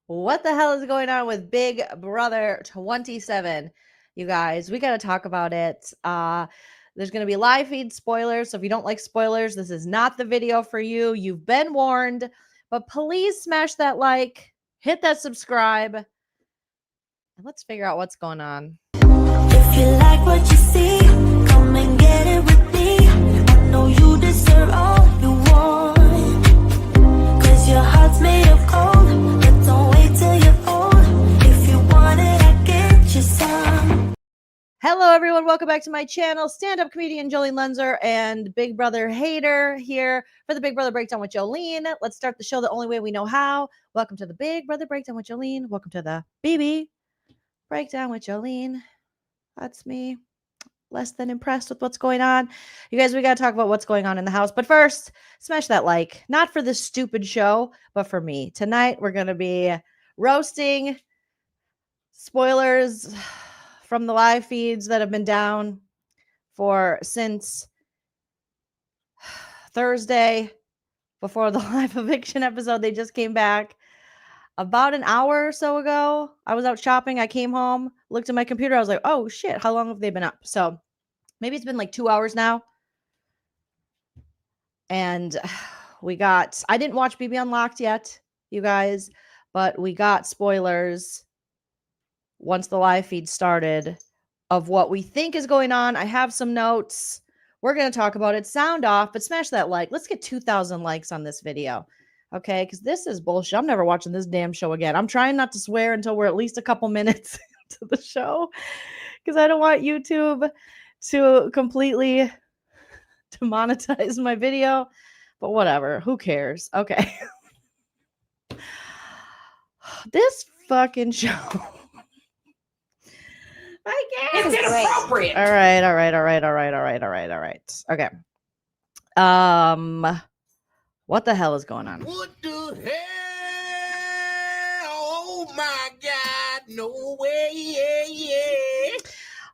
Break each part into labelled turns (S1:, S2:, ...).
S1: What the hell is going on with Big Brother 27? You guys, we got to talk about it. There's going to be live feed spoilers. So if you don't like spoilers, this is not the video for you. You've been warned. But please smash that like, hit that subscribe, and let's figure out what's going on.
S2: If you like what you see, come and get it with me. I know you deserve all you want. Cause your heart's made of gold. But don't wait till you're old. If you want it, I get you some.
S1: Hello, everyone. Welcome back to my channel. Stand-up comedian Joleen Lunzer and Big Brother hater here for the Big Brother Breakdown with Joleen. Let's start the show the only way we know how. Welcome to the Big Brother Breakdown with Joleen. Welcome to the BB Breakdown with Joleen. That's me. Less than impressed with what's going on. You guys, we got to talk about what's going on in the house. But first, smash that like. Not for this stupid show, but for me. Tonight, we're going to be roasting spoilers from the live feeds that have been down since Thursday before the live eviction episode. They just came back about an hour or so ago. I was out shopping. I came home, looked at my computer. I was like, oh shit, how long have they been up? So maybe it's been like 2 hours now. And I didn't watch BB Unlocked yet, you guys, but we got spoilers once the live feed started of what we think is going on. I have some notes. We're going to talk about it. Sound off, but smash that like. Let's get 2,000 likes on this video. Okay, because this is bullshit. I'm never watching this damn show again. I'm trying not to swear until we're at least a couple minutes into the show because I don't want YouTube to completely demonetize my video. But whatever. Who cares? Okay. This fucking show. I guess.
S3: It's inappropriate.
S1: All right. Okay. What the hell is going on?
S3: What the hell? Oh my God. No way.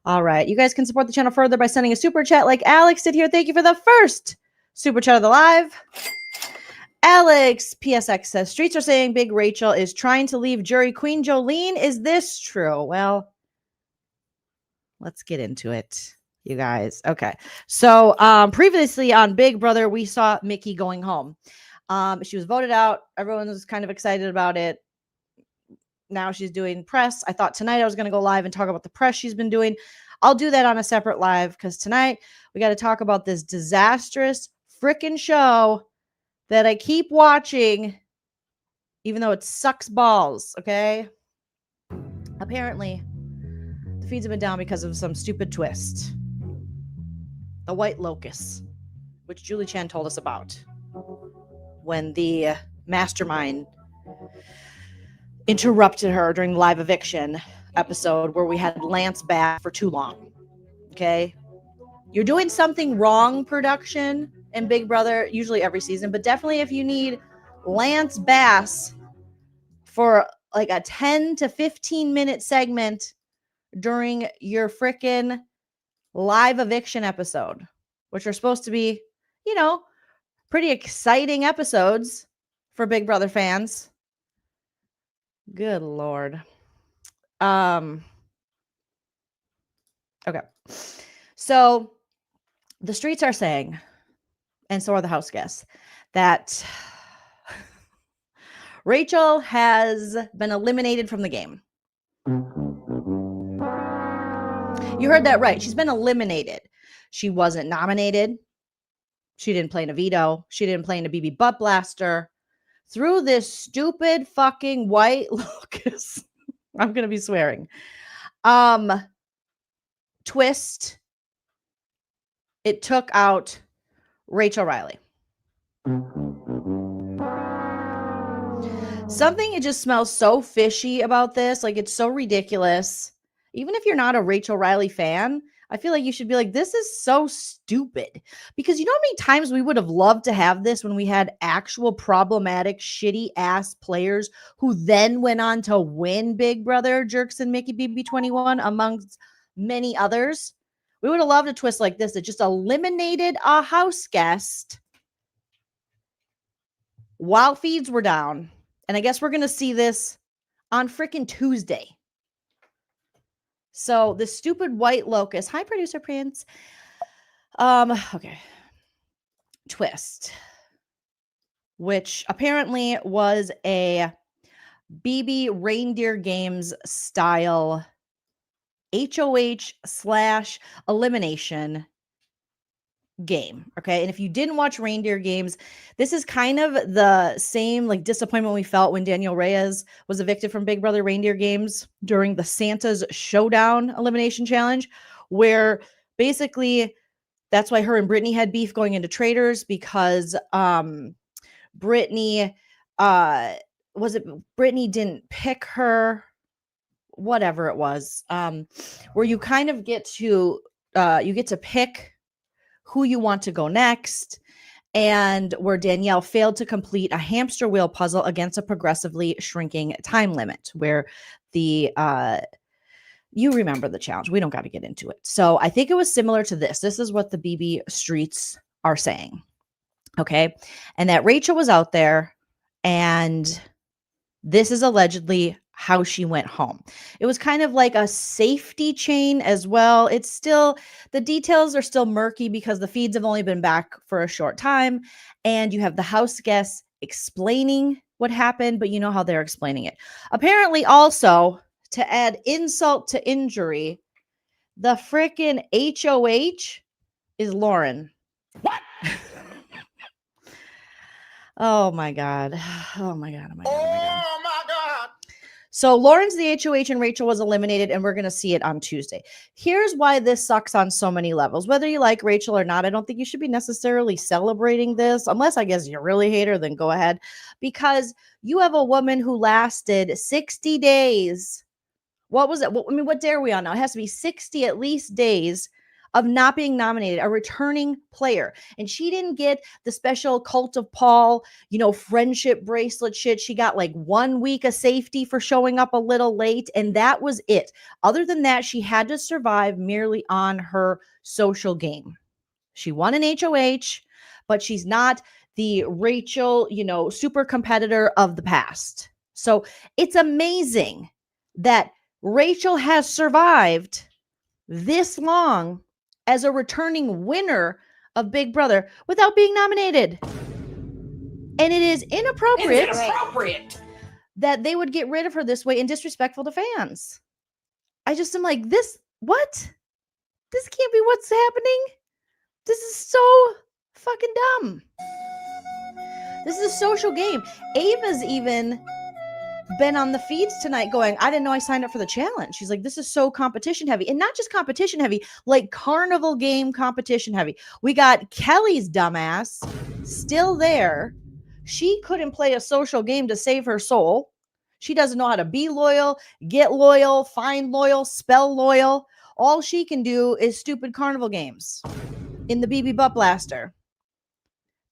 S1: All right. You guys can support the channel further by sending a super chat like Alex did here. Thank you for the first super chat of the live. Alex PSX says, streets are saying Big Rachel is trying to leave jury queen Joleen. Is this true? Well, let's get into it, you guys. Okay. So previously on Big Brother, we saw Mickey going home. She was voted out. Everyone was kind of excited about it. Now she's doing press. I thought tonight I was going to go live and talk about the press she's been doing. I'll do that on a separate live because tonight we got to talk about this disastrous freaking show that I keep watching, even though it sucks balls, okay? Apparently, the feeds have been down because of some stupid twist. The white locust, which Julie Chan told us about when the mastermind interrupted her during the live eviction episode where we had Lance back for too long, okay? You're doing something wrong, production, in Big Brother, usually every season, but definitely if you need Lance Bass for like a 10 to 15 minute segment during your freaking live eviction episode, which are supposed to be, you know, pretty exciting episodes for Big Brother fans. Good Lord. Okay. So the streets are saying, and so are the house guests, that Rachel has been eliminated from the game. You heard that right. She's been eliminated. She wasn't nominated. She didn't play in a veto. She didn't play in a BB butt blaster. Through this stupid fucking white locust, I'm going to be swearing, twist, it took out Rachel Riley. Something, it just smells so fishy about this. Like, it's so ridiculous. Even if you're not a Rachel Riley fan, I feel like you should be like, this is so stupid. Because you know how many times we would have loved to have this when we had actual problematic, shitty ass players who then went on to win Big Brother, Jerks and Mickey BB21, amongst many others. We would have loved a twist like this that just eliminated a house guest while feeds were down. And I guess we're going to see this on freaking Tuesday. So the stupid white locust. Hi, producer Prince. Okay. Twist, which apparently was a BB Reindeer Games style HOH / elimination game. Okay. And if you didn't watch Reindeer Games, this is kind of the same like disappointment we felt when Danielle Reyes was evicted from Big Brother Reindeer Games during the Santa's Showdown elimination challenge, where basically that's why her and Brittany had beef going into Traders, because Brittany Brittany didn't pick her, whatever it was, where you kind of get to pick who you want to go next, and where Danielle failed to complete a hamster wheel puzzle against a progressively shrinking time limit, where the you remember the challenge. We don't got to get into it. So I think it was similar to this. This is what the BB streets are saying. Okay. And that Rachel was out there, and this is allegedly how she went home. It was kind of like a safety chain as well. It's still, the details are still murky because the feeds have only been back for a short time. And you have the house guests explaining what happened, but you know how they're explaining it. Apparently, also, to add insult to injury, the freaking HOH is Lauren.
S3: What?
S1: Oh my God. Oh my God. Oh my God. Oh my God.
S3: Oh my God.
S1: So Lauren's the HOH and Rachel was eliminated, and we're going to see it on Tuesday. Here's why this sucks on so many levels. Whether you like Rachel or not, I don't think you should be necessarily celebrating this, unless I guess you really hate her, then go ahead. Because you have a woman who lasted 60 days. What was it? What day are we on now? It has to be 60 at least days of not being nominated, a returning player. And she didn't get the special Cult of Paul, friendship bracelet shit. She got like 1 week of safety for showing up a little late, and that was it. Other than that, she had to survive merely on her social game. She won an HOH, but she's not the Rachel, super competitor of the past. So it's amazing that Rachel has survived this long as a returning winner of Big Brother without being nominated. And it is inappropriate that they would get rid of her this way and disrespectful to fans. I just am like, what? This can't be what's happening. This is so fucking dumb. This is a social game. Ava's even been on the feeds tonight going, I didn't know I signed up for the challenge. She's like, this is so competition heavy. And not just competition heavy, like carnival game competition heavy. We got Kelly's dumbass still there. She couldn't play a social game to save her soul. She doesn't know how to be loyal, get loyal, find loyal, spell loyal. All she can do is stupid carnival games in the BB Butt Blaster.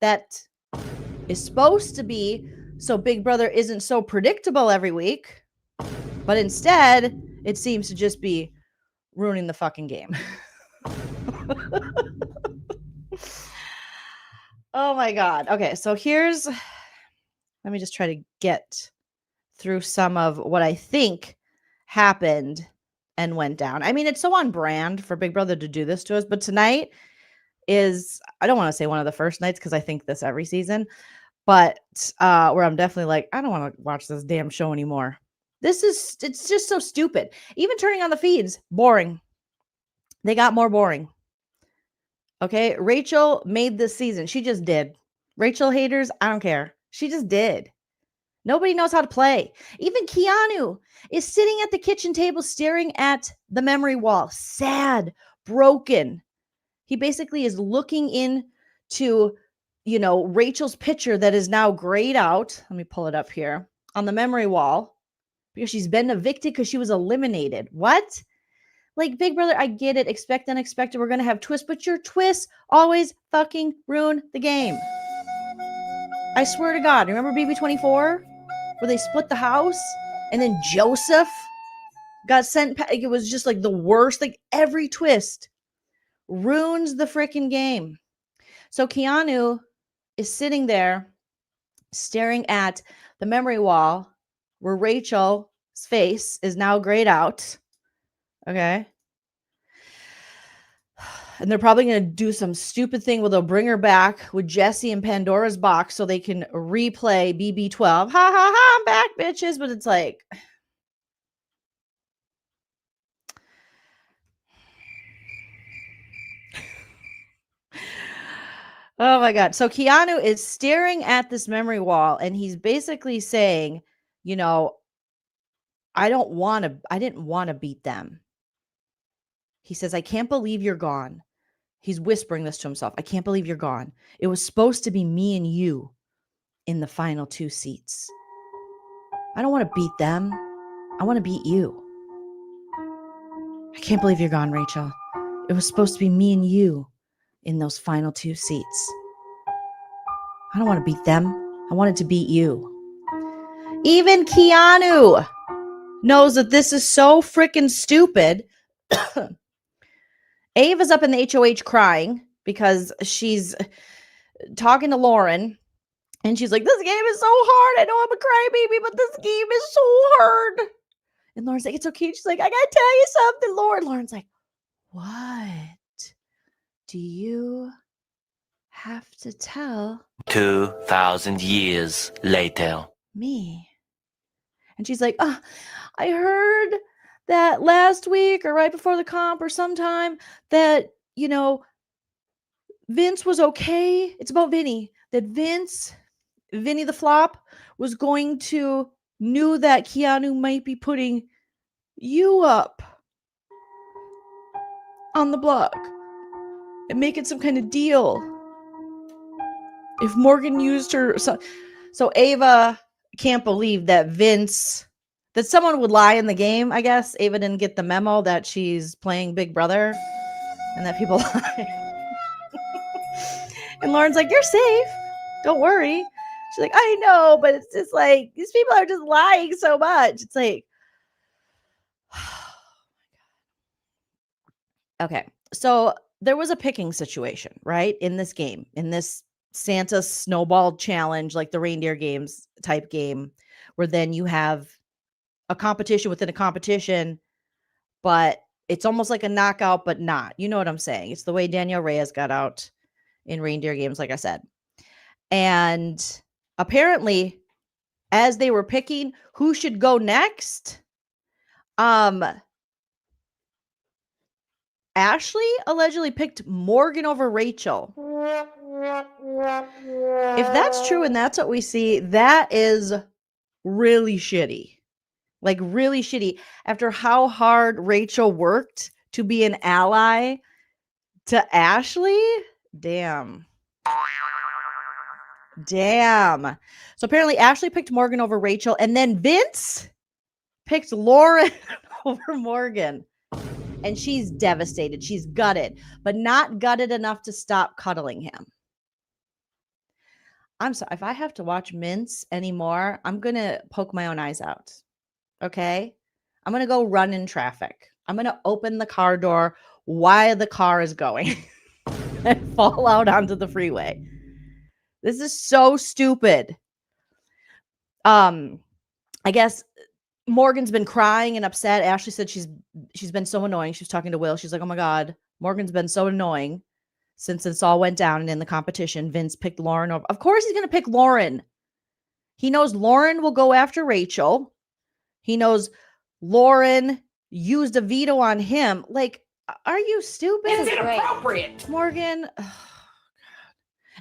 S1: That is supposed to be so Big Brother isn't so predictable every week, but instead it seems to just be ruining the fucking game. Oh my God. Okay, so let me just try to get through some of what I think happened and went down. I mean, it's so on brand for Big Brother to do this to us, but tonight is, I don't want to say one of the first nights because I think this every season, but where I'm definitely like, I don't want to watch this damn show anymore. It's just so stupid. Even turning on the feeds, boring. They got more boring. Okay, Rachel made this season. She just did. Rachel haters, I don't care. She just did. Nobody knows how to play. Even Keanu is sitting at the kitchen table staring at the memory wall, sad, broken. He basically is looking into Rachel's picture that is now grayed out. Let me pull it up here on the memory wall because she's been evicted because she was eliminated. What? Like, Big Brother, I get it. Expect unexpected. We're going to have twists, but your twists always fucking ruin the game. I swear to God. Remember BB24 where they split the house and then Joseph got sent? It was just like the worst. Like, every twist ruins the freaking game. So Keanu is sitting there staring at the memory wall where Rachel face is now grayed out. Okay. And they're probably going to do some stupid thing where they'll bring her back with Jesse and Pandora's box so they can replay BB12. Ha ha ha, I'm back, bitches. But it's like, oh my God. So Keanu is staring at this memory wall and he's basically saying, you know, I didn't want to beat them. He says, I can't believe you're gone. He's whispering this to himself. I can't believe you're gone. It was supposed to be me and you in the final 2 seats. I don't want to beat them. I want to beat you. I can't believe you're gone, Rachel. It was supposed to be me and you in those final 2 seats. I don't want to beat them. I wanted to beat you. Even Keanu knows that this is so freaking stupid. Ava's up in the HOH crying because she's talking to Lauren. And she's like, this game is so hard. I know I'm a crybaby, but this game is so hard. And Lauren's like, it's okay. She's like, I got to tell you something, Lauren. Lauren's like, what do you have to tell
S4: 2,000 years later.
S1: me? And she's like, I heard that last week or right before the comp or sometime that, you know, Vince was okay. It's about Vinny. That Vinny the flop was knew that Keanu might be putting you up on the block and making some kind of deal. If Morgan used her. So Ava can't believe that that someone would lie in the game, I guess. Ava didn't get the memo that she's playing Big Brother and that people lie. And Lauren's like, you're safe. Don't worry. She's like, I know, but it's just like, these people are just lying so much. It's like, okay. So there was a picking situation, right? In this game, in this Santa snowball challenge, like the reindeer games type game, where then you have a competition within a competition, but it's almost like a knockout, but not. You know what I'm saying? It's the way Danielle Reyes got out in reindeer games, like I said. And apparently, as they were picking who should go next, Ashley allegedly picked Morgan over Rachel. If that's true and that's what we see, that is really shitty. Like really shitty. After how hard Rachel worked to be an ally to Ashley, damn. So apparently Ashley picked Morgan over Rachel, and then Vince picked Lauren over Morgan. And she's devastated. She's gutted, but not gutted enough to stop cuddling him. I'm sorry. If I have to watch Mince anymore, I'm going to poke my own eyes out. Okay? I'm going to go run in traffic. I'm going to open the car door while the car is going and fall out onto the freeway. This is so stupid. I guess Morgan's been crying and upset. Ashley said she's been so annoying. She was talking to Will. She's like, oh my God, Morgan's been so annoying since this all went down. And in the competition, Vince picked Lauren over. Of course he's going to pick Lauren. He knows Lauren will go after Rachel. He knows Lauren used a veto on him. Like, are you stupid?
S3: It's inappropriate.
S1: Morgan. Oh,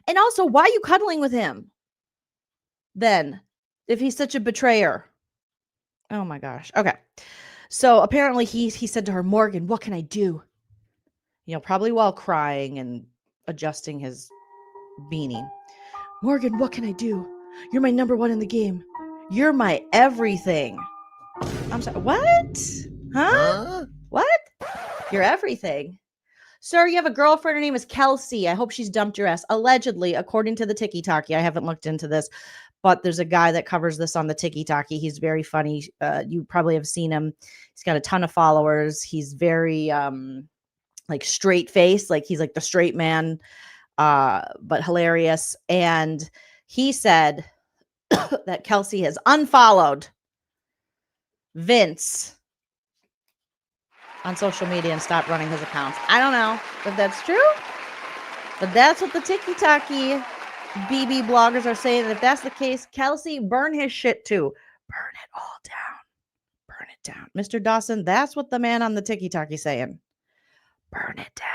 S1: and also, why are you cuddling with him then if he's such a betrayer? Oh my gosh. Okay. So apparently he said to her, Morgan, what can I do? You know, probably while crying and adjusting his beanie. Morgan, what can I do? You're my number one in the game. You're my everything. I'm sorry. What? Huh? What? You're everything. Sir, you have a girlfriend. Her name is Kelsey. I hope she's dumped your ass. Allegedly, according to the Tiki-Taki. I haven't looked into this. But there's a guy that covers this on the Tiki-Taki. He's very funny. You probably have seen him. He's got a ton of followers. He's very like straight face. Like he's like the straight man, but hilarious. And he said that Kelsey has unfollowed Vince on social media and stopped running his accounts. I don't know if that's true, but that's what the TikTok-y BB bloggers are saying. And if that's the case, Kelsey, burn his shit too. Burn it all down. Burn it down. Mr. Dawson, that's what the man on the TikTok is saying. Burn it down.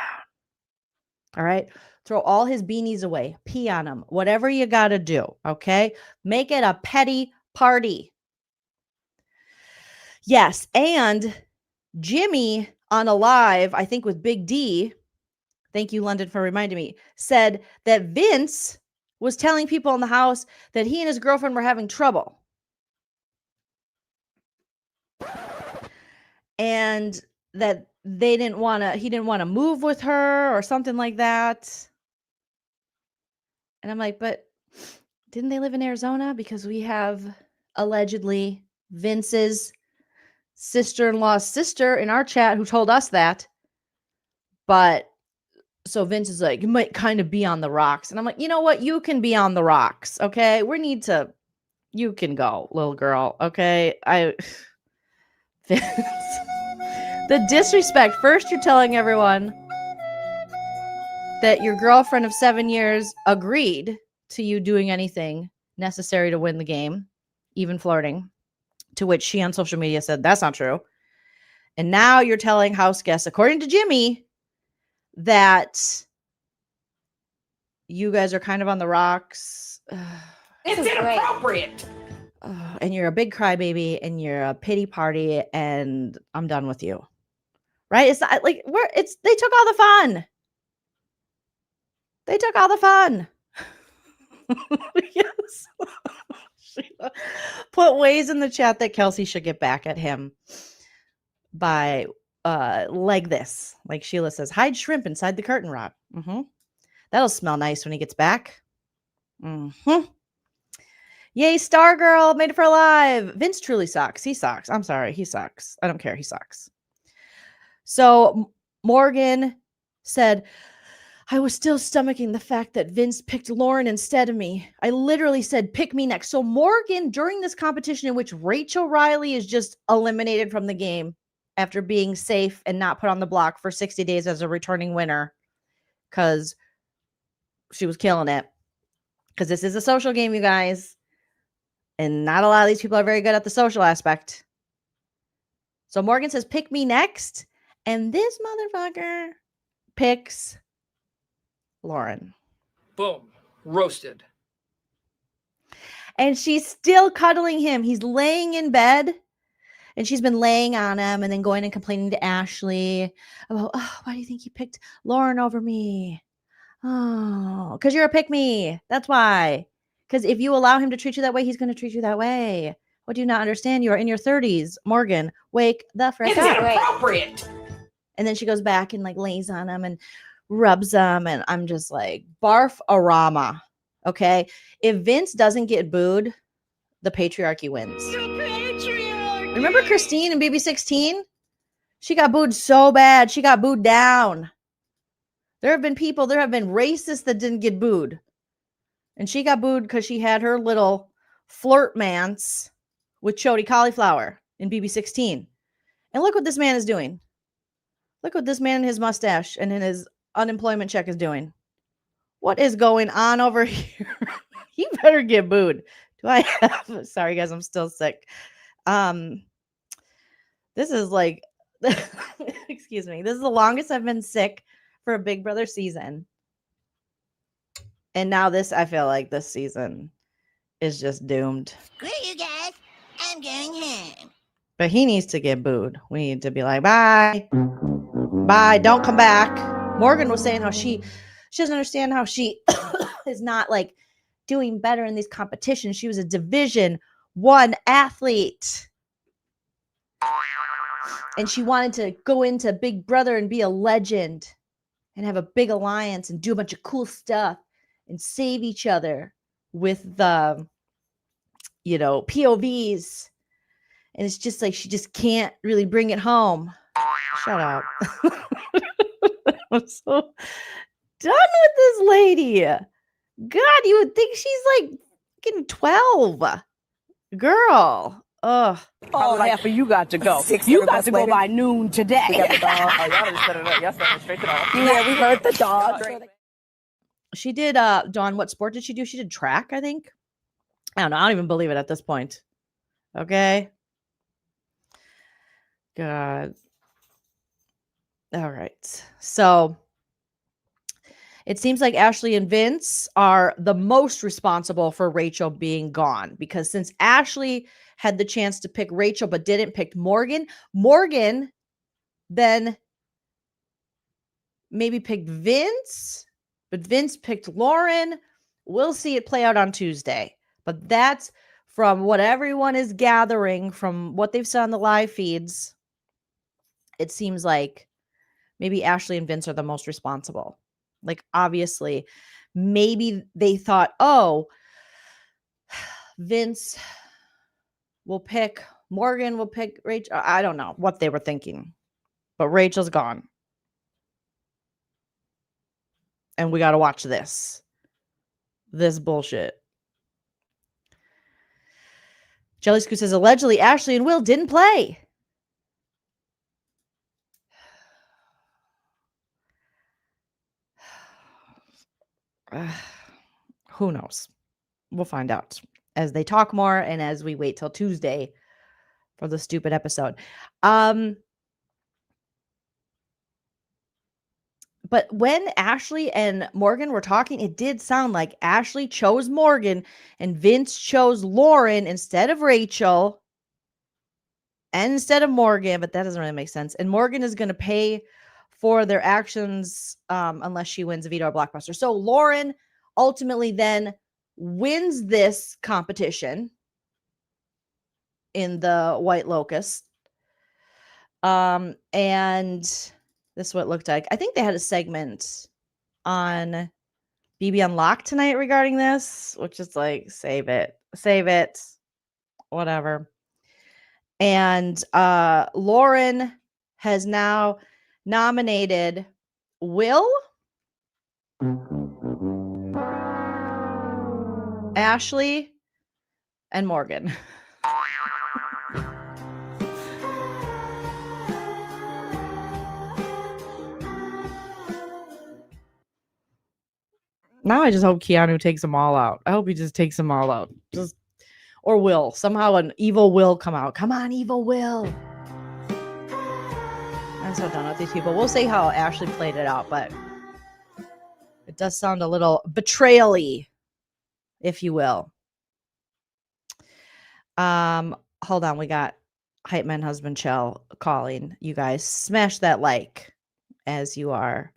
S1: All right. Throw all his beanies away. Pee on them. Whatever you got to do. Okay. Make it a petty party. Yes. And Jimmy on a live, I think with Big D, thank you, London, for reminding me, said that Vince was telling people in the house that he and his girlfriend were having trouble. And that he didn't want to move with her or something like that. And I'm like, but didn't they live in Arizona? Because we have allegedly Vince's sister-in-law's sister in our chat who told us that. But so Vince is like, you might kind of be on the rocks. And I'm like, you know what? You can be on the rocks. Okay. You can go, little girl. Okay. Vince. The disrespect. First, you're telling everyone that your girlfriend of 7 years agreed to you doing anything necessary to win the game, even flirting, to which she on social media said that's not true. And now you're telling Houseguests, according to Jimmy, that you guys are kind of on the rocks.
S3: It's inappropriate.
S1: And you're a big crybaby and you're a pity party and I'm done with you. Right? It's not like they took all the fun. They took all the fun. Yes. Put ways in the chat that Kelsey should get back at him by like this. Like Sheila says, hide shrimp inside the curtain rod. Mm-hmm. That'll smell nice when he gets back. Mm-hmm. Yay, Stargirl made it for live. Vince truly sucks. He sucks. I'm sorry. He sucks. I don't care. He sucks. So Morgan said, I was still stomaching the fact that Vince picked Lauren instead of me. I literally said, pick me next. So Morgan, during this competition in which Rachel Riley is just eliminated from the game after being safe and not put on the block for 60 days as a returning winner because she was killing it. Because this is a social game, you guys. And not a lot of these people are very good at the social aspect. So Morgan says, pick me next. And this motherfucker picks Lauren.
S3: Boom. Roasted.
S1: And she's still cuddling him. He's laying in bed. And she's been laying on him and then going and complaining to Ashley about, oh, why do you think you picked Lauren over me? Oh, because you're a pick me. That's why. Because if you allow him to treat you that way, he's going to treat you that way. What do you not understand? You are in your 30s. Morgan, wake the frick up.
S3: It's inappropriate.
S1: And then she goes back and like lays on him and rubs him. And I'm just like, barf-a-rama. Okay. If Vince doesn't get booed, the patriarchy wins. Remember Christine in BB16? She got booed so bad. She got booed down. There have been racists that didn't get booed. And she got booed because she had her little flirt mance with Chody Cauliflower in BB16. And look what this man is doing. Look what this man in his mustache and in his unemployment check is doing. What is going on over here? He better get booed. Do I have... Sorry, guys, I'm still sick. This is like... Excuse me. This is the longest I've been sick for a Big Brother season. And now I feel like this season is just doomed.
S2: Screw you guys. I'm going home.
S1: But he needs to get booed. We need to be like, bye. Bye. Don't come back. Morgan was saying how she doesn't understand how she is not like doing better in these competitions. She was a Division I athlete. And she wanted to go into Big Brother and be a legend and have a big alliance and do a bunch of cool stuff and save each other with the, POVs. And it's just like, she just can't really bring it home. Shut up. I'm so done with this lady. God, you would think she's like fucking 12. Girl. Ugh.
S5: Oh, half of you got to go.
S6: 6
S5: You
S6: hours
S5: got to go
S6: later.
S5: by noon today.
S6: We got the dog. Oh, y'all just set it up. Y'all set it straight to the office. Yeah, we heard the dog.
S1: She did Dawn, what sport did she do? She did track, I think. I don't know. I don't even believe it at this point. Okay. God. All right. So it seems like Ashley and Vince are the most responsible for Rachel being gone, because since Ashley had the chance to pick Rachel but didn't pick Morgan, Morgan then maybe picked Vince, but Vince picked Lauren. We'll see it play out on Tuesday. But that's from what everyone is gathering from what they've said on the live feeds. It seems like maybe Ashley and Vince are the most responsible. Like, obviously, maybe they thought, oh, Vince will pick, Morgan will pick Rachel. I don't know what they were thinking, but Rachel's gone. And we got to watch this bullshit. Jelly Scoot says, allegedly, Ashley and Will didn't play. Who knows? We'll find out as they talk more and as we wait till Tuesday for the stupid episode. But when Ashley and Morgan were talking, it did sound like Ashley chose Morgan and Vince chose Lauren instead of Rachel and instead of Morgan, but that doesn't really make sense. And Morgan is going to pay for their actions unless she wins a veto or blockbuster. So Lauren ultimately then wins this competition in the White Locust. And this is what it looked like. I think they had a segment on BB Unlocked tonight regarding this, which is like, save it, whatever. And Lauren has now nominated Will, Ashley, and Morgan. Now I just hope Keanu takes them all out. I hope he just takes them all out. Or Will. Somehow an evil Will come out. Come on, evil Will. I'm so done with these people. We'll see how Ashley played it out, but it does sound a little betrayal-y, if you will. Hold on. We got Hype Man Husband Chell calling. You guys smash that like as we're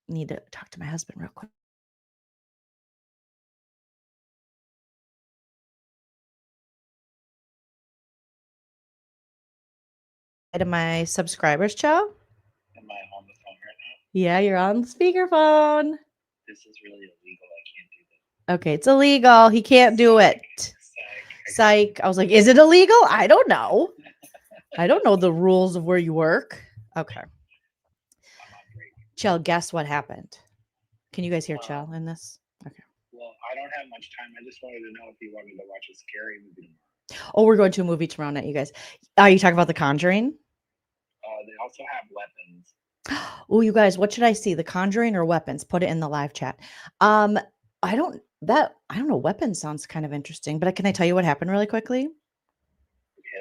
S1: need to talk to my husband real quick. To my subscribers, Chow.
S7: Am I on the phone right now?
S1: Yeah, you're on speakerphone.
S7: This is really illegal. I can't do this.
S1: Okay, it's illegal. He can't do it. Psych. I was like, is it illegal? I don't know. I don't know the rules of where you work. Okay. Chell, guess what happened? Can you guys hear Chell in this? Okay.
S7: Well, I don't have much time. I just wanted to know if you wanted to watch a scary movie tomorrow.
S1: Oh, we're going to a movie tomorrow night, you guys. Are you talking about The Conjuring?
S7: They also have Weapons.
S1: Oh, you guys, what should I see? The Conjuring or Weapons? Put it in the live chat. I don't know. Weapons sounds kind of interesting, but can I tell you what happened really quickly?
S7: Okay,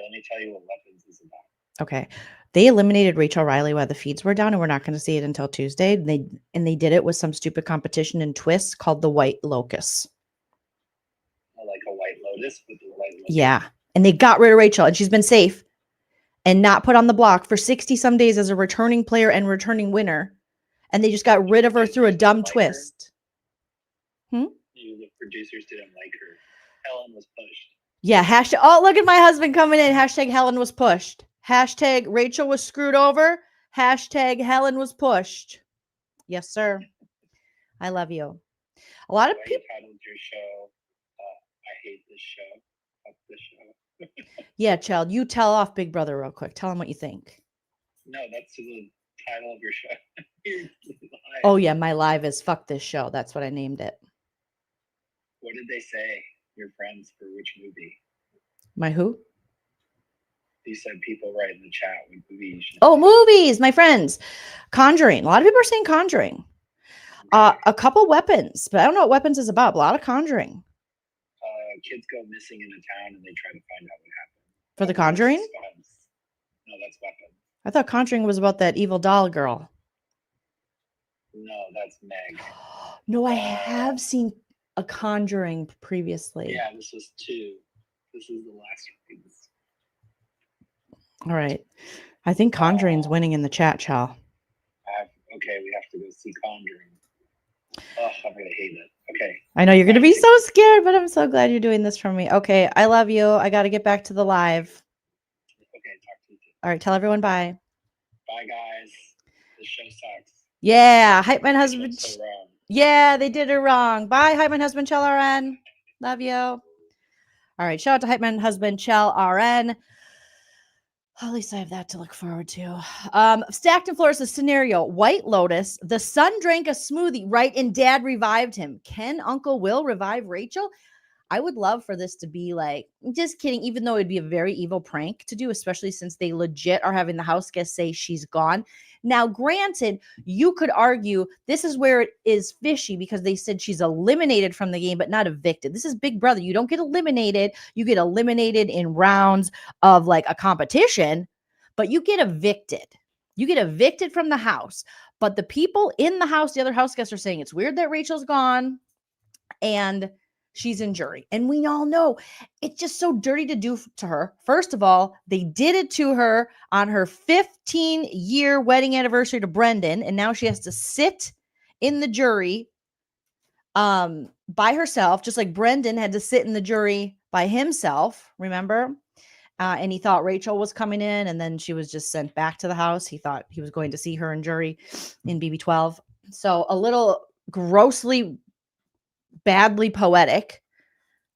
S7: let me tell you what Weapons is about.
S1: Okay. They eliminated Rachel Riley while the feeds were down, and we're not going to see it until Tuesday. They did it with some stupid competition in twists called the White Locust.
S7: Like a White Lotus, but the White Lotus.
S1: Yeah. And they got rid of Rachel, and she's been safe and not put on the block for 60 some days as a returning player and returning winner. And they just got rid of her through a dumb twist.
S7: The producers didn't like her. Helen was pushed.
S1: Yeah. Hashtag. Oh, look at my husband coming in. Hashtag Helen was pushed. Hashtag Rachel was screwed over. Hashtag Helen was pushed. Yes, sir. I love you. A lot of people
S7: titled your show, I hate this show. Fuck this show.
S1: Yeah, child, you tell off Big Brother real quick. Tell him what you think.
S7: No, that's the title of your show.
S1: Oh, yeah, my live is Fuck This Show. That's what I named it.
S7: What did they say, your friends, for which movie?
S1: My who?
S7: You said people write in the chat with movies.
S1: Oh, movies, my friends. Conjuring. A lot of people are saying Conjuring. A couple weapons, but I don't know what weapons is about. A lot of Conjuring.
S7: Kids go missing in a town and they try to find out what happened.
S1: For The Conjuring?
S7: No, that's weapons.
S1: I thought Conjuring was about that evil doll girl.
S7: No, that's Meg.
S1: No, I have seen a Conjuring previously.
S7: Yeah, this was 2. This is the last one.
S1: All right. I think Conjuring's winning in the chat, Chal.
S7: Okay, we have to go see Conjuring. Oh, I'm gonna hate it. Okay.
S1: I know you're gonna be so scared, but I'm so glad you're doing this for me. Okay, I love you. I got to get back to the live.
S7: Okay, talk to you.
S1: All right, tell everyone bye.
S7: Bye, guys. This show sucks.
S1: Yeah, Hype Man Husband.
S7: So wrong.
S1: Yeah, they did it wrong. Bye, Hype Man Husband Chell RN. Love you. All right, shout out to Hype Man Husband Chell RN. At least I have that to look forward to. Stacked and Flores, scenario. White Lotus. The son drank a smoothie, right? And dad revived him. Can Uncle Will revive Rachel? I would love for this to be like, just kidding, even though it'd be a very evil prank to do, especially since they legit are having the house guest say she's gone. Now, granted, you could argue this is where it is fishy because they said she's eliminated from the game, but not evicted. This is Big Brother. You don't get eliminated. You get eliminated in rounds of like a competition, but you get evicted. You get evicted from the house. But the people in the house, the other house guests are saying it's weird that Rachel's gone and she's in jury. And we all know it's just so dirty to do to her. First of all, they did it to her on her 15-year wedding anniversary to Brendan. And now she has to sit in the jury by herself, just like Brendan had to sit in the jury by himself, remember? And he thought Rachel was coming in, and then she was just sent back to the house. He thought he was going to see her in jury in BB12. So a little grossly badly poetic,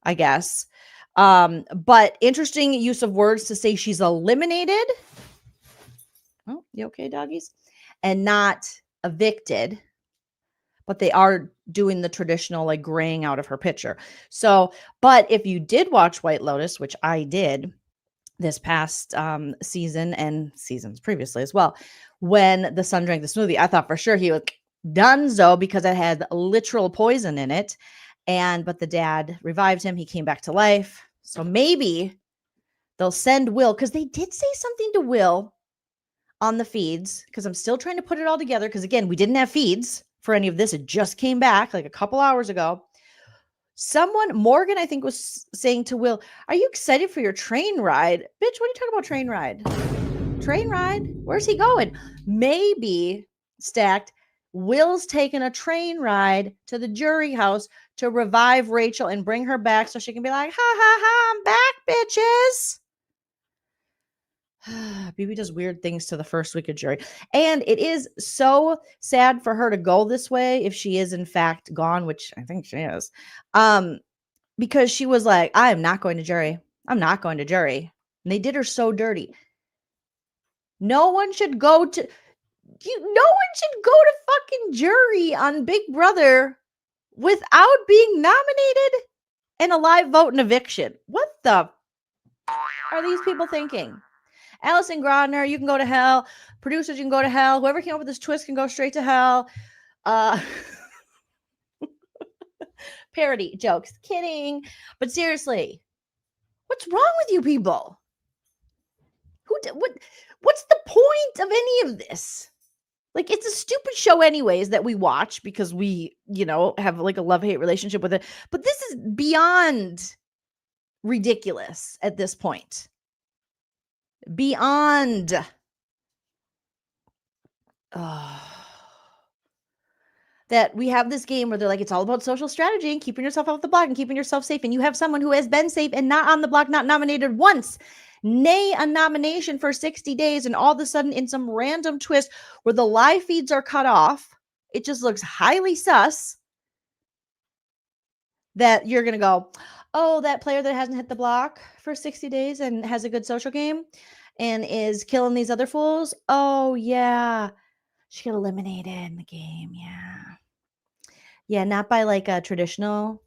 S1: I guess. But interesting use of words to say she's eliminated. Oh, you okay, doggies? And not evicted. But they are doing the traditional like graying out of her picture. So, but if you did watch White Lotus, which I did this past season and seasons previously as well, when the son drank the smoothie, I thought for sure he was donezo because it had literal poison in it. But the dad revived him. He came back to life. So maybe they'll send Will, because they did say something to Will on the feeds, because I'm still trying to put it all together. Because again, we didn't have feeds for any of this. It just came back like a couple hours ago. Morgan, I think, was saying to Will, are you excited for your train ride? Bitch, what are you talking about train ride? Train ride? Where's he going? Maybe, Stacked, Will's taking a train ride to the jury house to revive Rachel and bring her back so she can be like, ha, ha, ha, I'm back, bitches. BB does weird things to the first week of jury. And it is so sad for her to go this way if she is in fact gone, which I think she is. Because she was like, I am not going to jury. I'm not going to jury. And they did her so dirty. No one should go to fucking jury on Big Brother without being nominated and a live vote and eviction. What the are these people thinking? Allison Grodner, you can go to hell. Producers, you can go to hell. Whoever came up with this twist can go straight to hell. Parody jokes. Kidding. But seriously, what's wrong with you people? What's the point of any of this? Like, it's a stupid show anyways that we watch because we, have like a love-hate relationship with it. But this is beyond ridiculous at this point. Beyond. That we have this game where they're like, it's all about social strategy and keeping yourself off the block and keeping yourself safe. And you have someone who has been safe and not on the block, not nominated once, nay, a nomination for 60 days. And all of a sudden, in some random twist where the live feeds are cut off, it just looks highly sus that you're going to go, oh, that player that hasn't hit the block for 60 days and has a good social game and is killing these other fools. Oh, yeah. She got eliminated in the game. Yeah. Yeah, not by like a traditional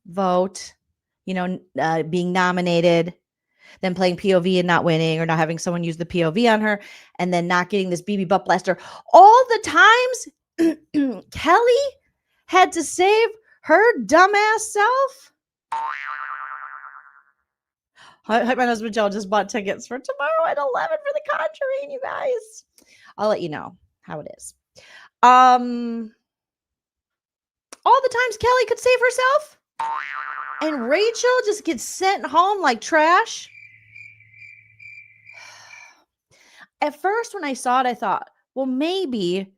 S1: vote. being nominated, then playing POV and not winning, or not having someone use the POV on her, and then not getting this BB butt blaster. All the times Kelly had to save her dumbass self. My husband Joe just bought tickets for tomorrow at 11 for The Conjuring, you guys. I'll let you know how it is. All the times Kelly could save herself, and Rachel just gets sent home like trash. At first, when I saw it, I thought, well, maybe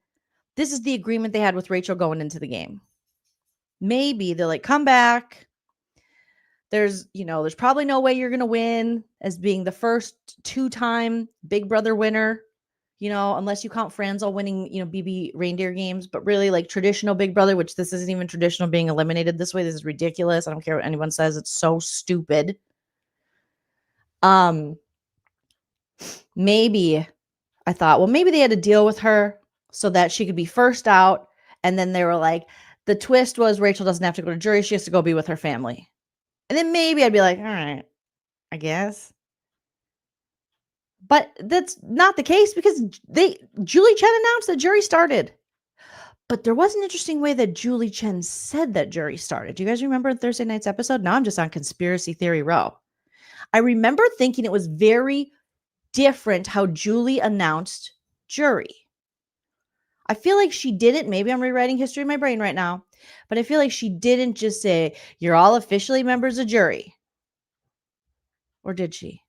S1: this is the agreement they had with Rachel going into the game. Maybe they're like, come back. There's probably no way you're going to win as being the first 2-time Big Brother winner, unless you count Franzel winning, BB reindeer games, but really like traditional Big Brother, which this isn't even traditional being eliminated this way. This is ridiculous. I don't care what anyone says. It's so stupid. Maybe I thought, well, maybe they had to deal with her so that she could be first out. And then they were like, the twist was Rachel doesn't have to go to jury. She has to go be with her family. And then maybe I'd be like, all right, I guess. But that's not the case because Julie Chen announced that jury started. But there was an interesting way that Julie Chen said that jury started. Do you guys remember Thursday night's episode? Now I'm just on conspiracy theory row. I remember thinking it was very different how Julie announced jury. I feel like she didn't. Maybe I'm rewriting history in my brain right now. But I feel like she didn't just say, you're all officially members of jury. Or did she?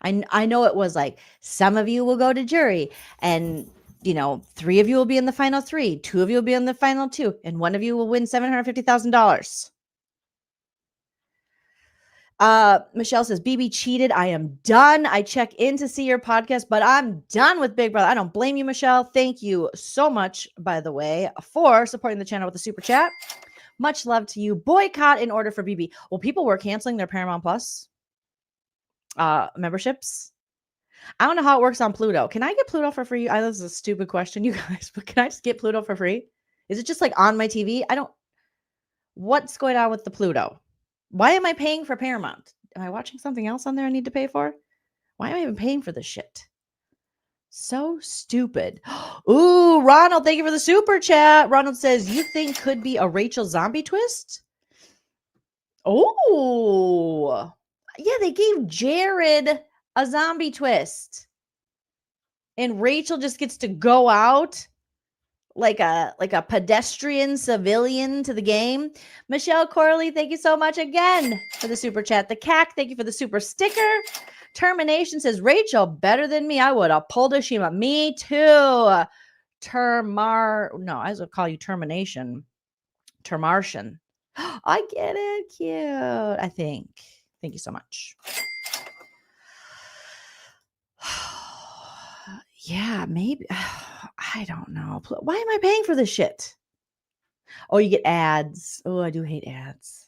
S1: I know it was like, some of you will go to jury. And, 3 of you will be in the final 3. 2 of you will be in the final 2. And 1 of you will win $750,000. Michelle says, BB cheated. I am done. I check in to see your podcast, but I'm done with Big Brother. I don't blame you, Michelle. Thank you so much, by the way, for supporting the channel with the super chat. Much love to you. Boycott in order for BB. Well, people were canceling their Paramount Plus memberships. I don't know how it works on Pluto. Can I get Pluto for free? I know this is a stupid question, you guys, but can I just get Pluto for free? Is it just like on my TV? What's going on with the Pluto? Why am I paying for Paramount? Am I watching something else on there I need to pay for? Why am I even paying for this shit? So stupid. Ooh, Ronald, thank you for the super chat. Ronald says, you think could be a Rachel zombie twist? Oh, yeah, they gave Jared a zombie twist. And Rachel just gets to go out like a pedestrian civilian to the game. Michelle Corley, thank you so much again for the super chat. The CAC, thank you for the super sticker. Termination says, Rachel, better than me. I would have pulled a Shima. Me too. I would call you Termination. Termartian. I get it. Cute. I think. Thank you so much. Yeah, maybe. I don't know. Why am I paying for this shit? Oh, you get ads. Oh, I do hate ads.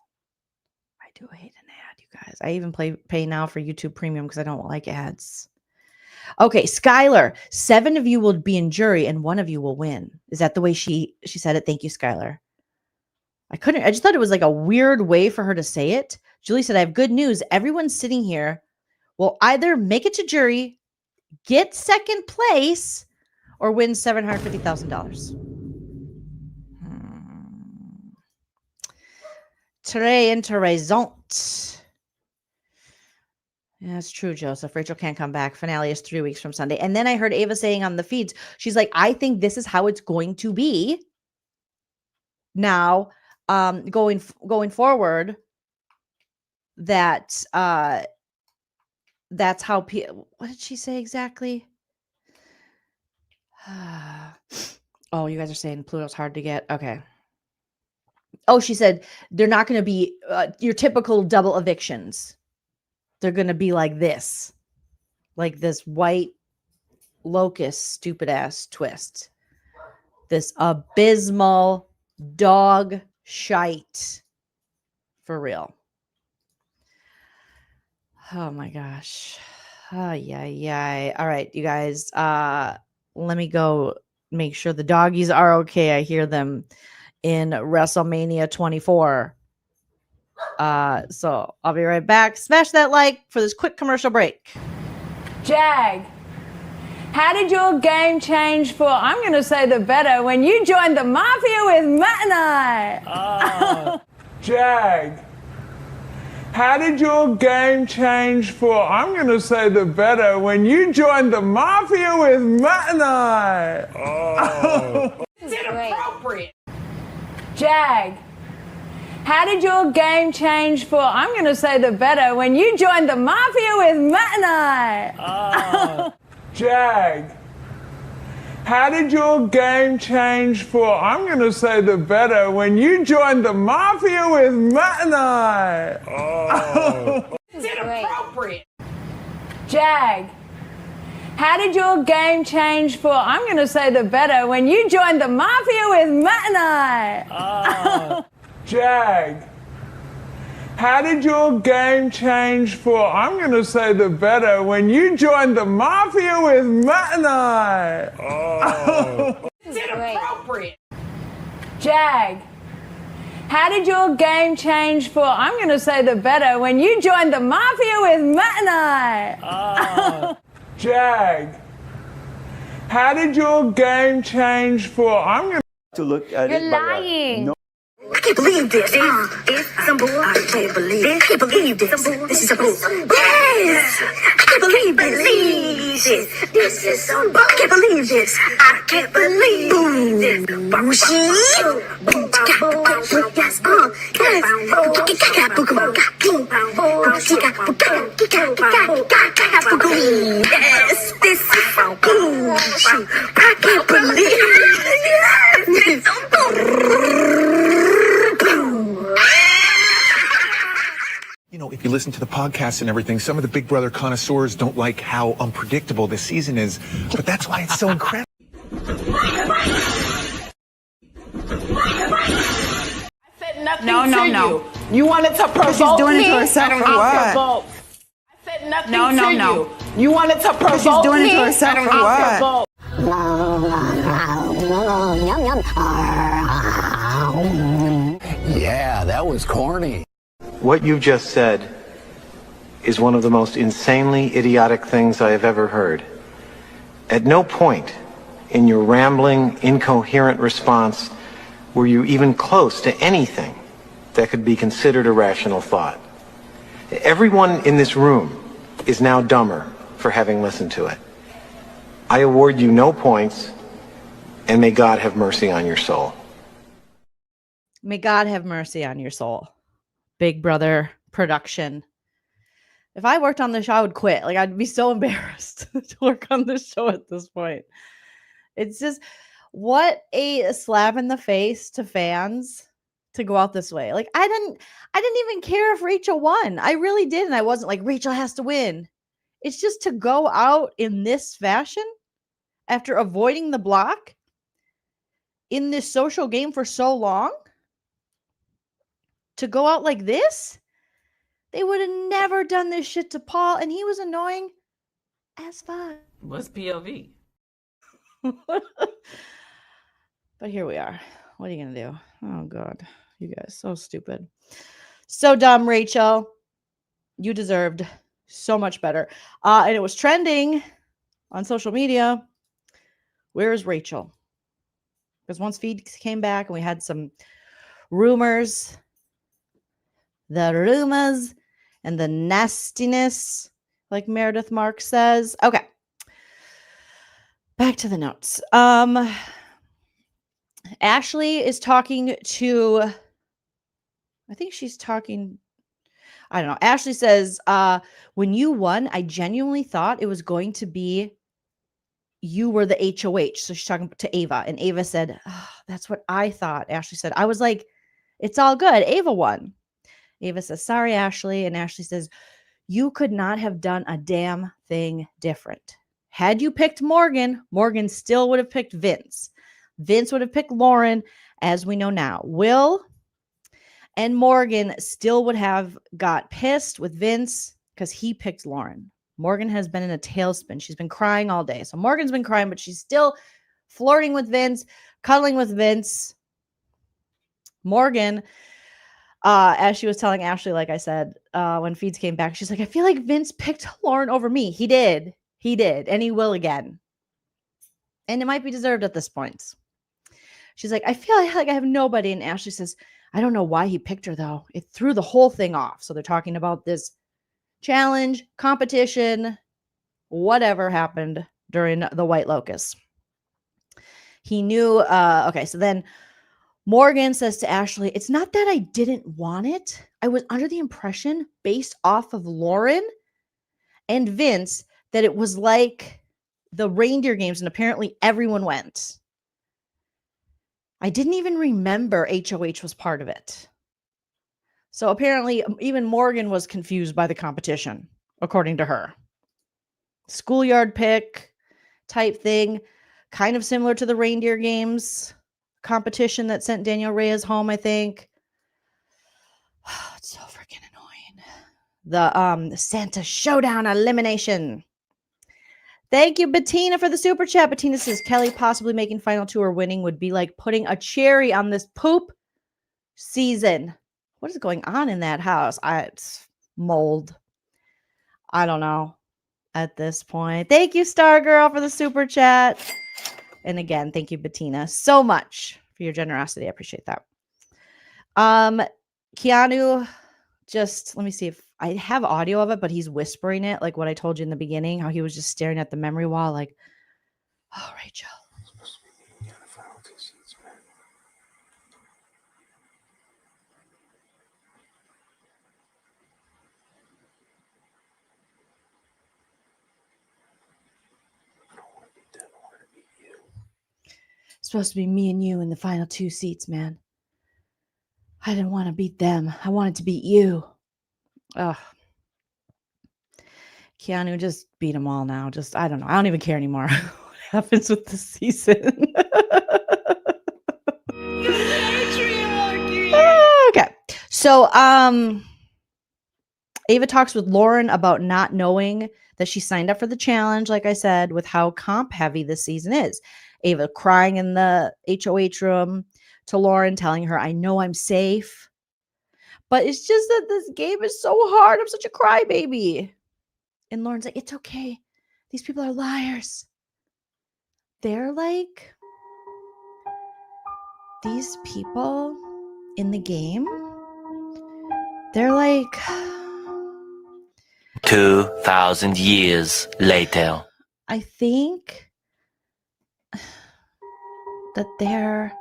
S1: I do hate an ad, you guys. I even pay now for YouTube Premium because I don't like ads. Okay, Skylar. 7 of you will be in jury and 1 of you will win. Is that the way she said it? Thank you, Skylar. I just thought it was like a weird way for her to say it. Julie said, I have good news. Everyone sitting here will either make it to jury, get second place, or win $750,000. Très intéressant. Yeah, that's true, Joseph. Rachel can't come back. Finale is 3 weeks from Sunday. And then I heard Ava saying on the feeds, she's like, I think this is how it's going to be now, going forward. That's how. What did she say exactly? Oh, you guys are saying Pluto's hard to get. Okay. Oh, she said they're not going to be your typical double evictions. They're going to be like this white locust, stupid ass twist. This abysmal dog shite. For real. Oh my gosh. Yeah. All right, you guys. Let me go make sure the doggies are okay. I hear them in WrestleMania 24. So I'll be right back. Smash that like for this quick commercial break.
S5: Jag, how did your game change for, I'm going to say the better, when you joined the Mafia with Matt and I?
S8: Jag, how did your game change for, I'm going to say the better, when you joined the Mafia with Matt and I?
S3: It's inappropriate.
S5: Jag, how did your game change for, I'm going to say the better, when you joined the Mafia with Matt and I?
S8: Jag, how did your game change for, I'm going to say the better, when you joined the Mafia with Matt and I?
S3: It's inappropriate.
S5: Jag, how did your game change for, I'm going to say the better, when you joined the Mafia with Matt and I?
S8: Jag, how did your game change for, I'm going to say the better, when you joined the Mafia with Matt and I?
S3: It's inappropriate.
S5: Jag, how did your game change for, I'm going to say the better, when you joined the Mafia with Matt and I?
S8: Jag, how did your game change for, I'm going
S9: to look at
S2: You're
S9: it by
S2: lying.
S9: no.
S10: I can't believe this. It's some bull. I can't believe this. I can't believe this. This is some bull. Yes! I can't believe this. This is some bull. I can't believe this. I can't believe this. Boom, boom, boom, yes, yes, this is some bull. I can't believe this.
S11: You know, if you listen to the podcast and everything, some of the Big Brother connoisseurs don't like how unpredictable this season is, but that's why it's so incredible.
S6: No. You wanted to provoke
S5: She's doing
S6: me.
S5: it to herself
S6: I
S5: for what?
S6: provoked. I said nothing
S5: No.
S6: to you. You wanted to provoke
S5: She's doing
S6: me.
S5: it to herself for
S6: I
S5: what?
S6: provoked.
S12: Yeah, that was corny.
S13: What you just said is one of the most insanely idiotic things I have ever heard. At no point in your rambling, incoherent response were you even close to anything that could be considered a rational thought. Everyone in this room is now dumber for having listened to it. I award you no points, and may God have mercy on your soul.
S1: May God have mercy on your soul. Big Brother production. If I worked on this show, I would quit. Like, I'd be so embarrassed to work on this show at this point. It's just, what a slap in the face to fans to go out this way. Like, I didn't even care if Rachel won. I really didn't. I wasn't like, Rachel has to win. It's just to go out in this fashion after avoiding the block in this social game for so long. To go out like this, they would have never done this shit to Paul, and he was annoying as fuck.
S6: What's POV?
S1: But here we are. What are you going to do? Oh, God. You guys, so stupid. So dumb, Rachel. You deserved so much better. And it was trending on social media. Where is Rachel? Because once feeds came back and we had some rumors, the rumors and the nastiness, like Meredith Mark says. Okay. Back to the notes. Ashley is talking to, I think she's talking, I don't know. Ashley says, when you won, I genuinely thought it was going to be you were the HOH. So she's talking to Ava, and Ava said, oh, that's what I thought. Ashley said, I was like, it's all good. Ava won. Ava says, sorry, Ashley. And Ashley says, you could not have done a damn thing different. Had you picked Morgan, Morgan still would have picked Vince. Vince would have picked Lauren, as we know now. Will and Morgan still would have got pissed with Vince because he picked Lauren. Morgan has been in a tailspin. She's been crying all day. So Morgan's been crying, but she's still flirting with Vince, cuddling with Vince. Morgan As she was telling Ashley, like I said, when Feeds came back, she's like, I feel like Vince picked Lauren over me. He did. He did. And he will again. And it might be deserved at this point. She's like, I feel like I have nobody. And Ashley says, I don't know why he picked her, though. It threw the whole thing off. So they're talking about this challenge, competition, whatever happened during the White Locust. He knew. Okay, so then Morgan says to Ashley, it's not that I didn't want it. I was under the impression, based off of Lauren and Vince, that it was like the reindeer games, and apparently everyone went. I didn't even remember HOH was part of it. So apparently even Morgan was confused by the competition, according to her. Schoolyard pick type thing, kind of similar to the reindeer games competition that sent Daniel Reyes home, I think. It's so freaking annoying. The Santa Showdown elimination. Thank you, Bettina, for the super chat. Bettina says, Kelly possibly making final two or winning would be like putting a cherry on this poop season. What is going on in that house? It's mold. I don't know at this point. Thank you, Star Girl, for the super chat. And again, thank you, Bettina, so much for your generosity. I appreciate that. Keanu, just let me see if I have audio of it, but he's whispering it, like what I told you in the beginning, how he was just staring at the memory wall, like, oh, Rachel. It's supposed to be me and you in the final two seats, man. I didn't want to beat them. I wanted to beat you. Ugh. Keanu, just beat them all now. Just, I don't know. I don't even care anymore what happens with the season. Okay. So, Ava talks with Lauren about not knowing that she signed up for the challenge, like I said, with how comp heavy this season is. Ava crying in the HOH room to Lauren, telling her, I know I'm safe. But it's just that this game is so hard. I'm such a crybaby. And Lauren's like, it's okay. These people are liars. They're like, these people in the game, they're like
S4: 2,000 years later.
S1: I think that they're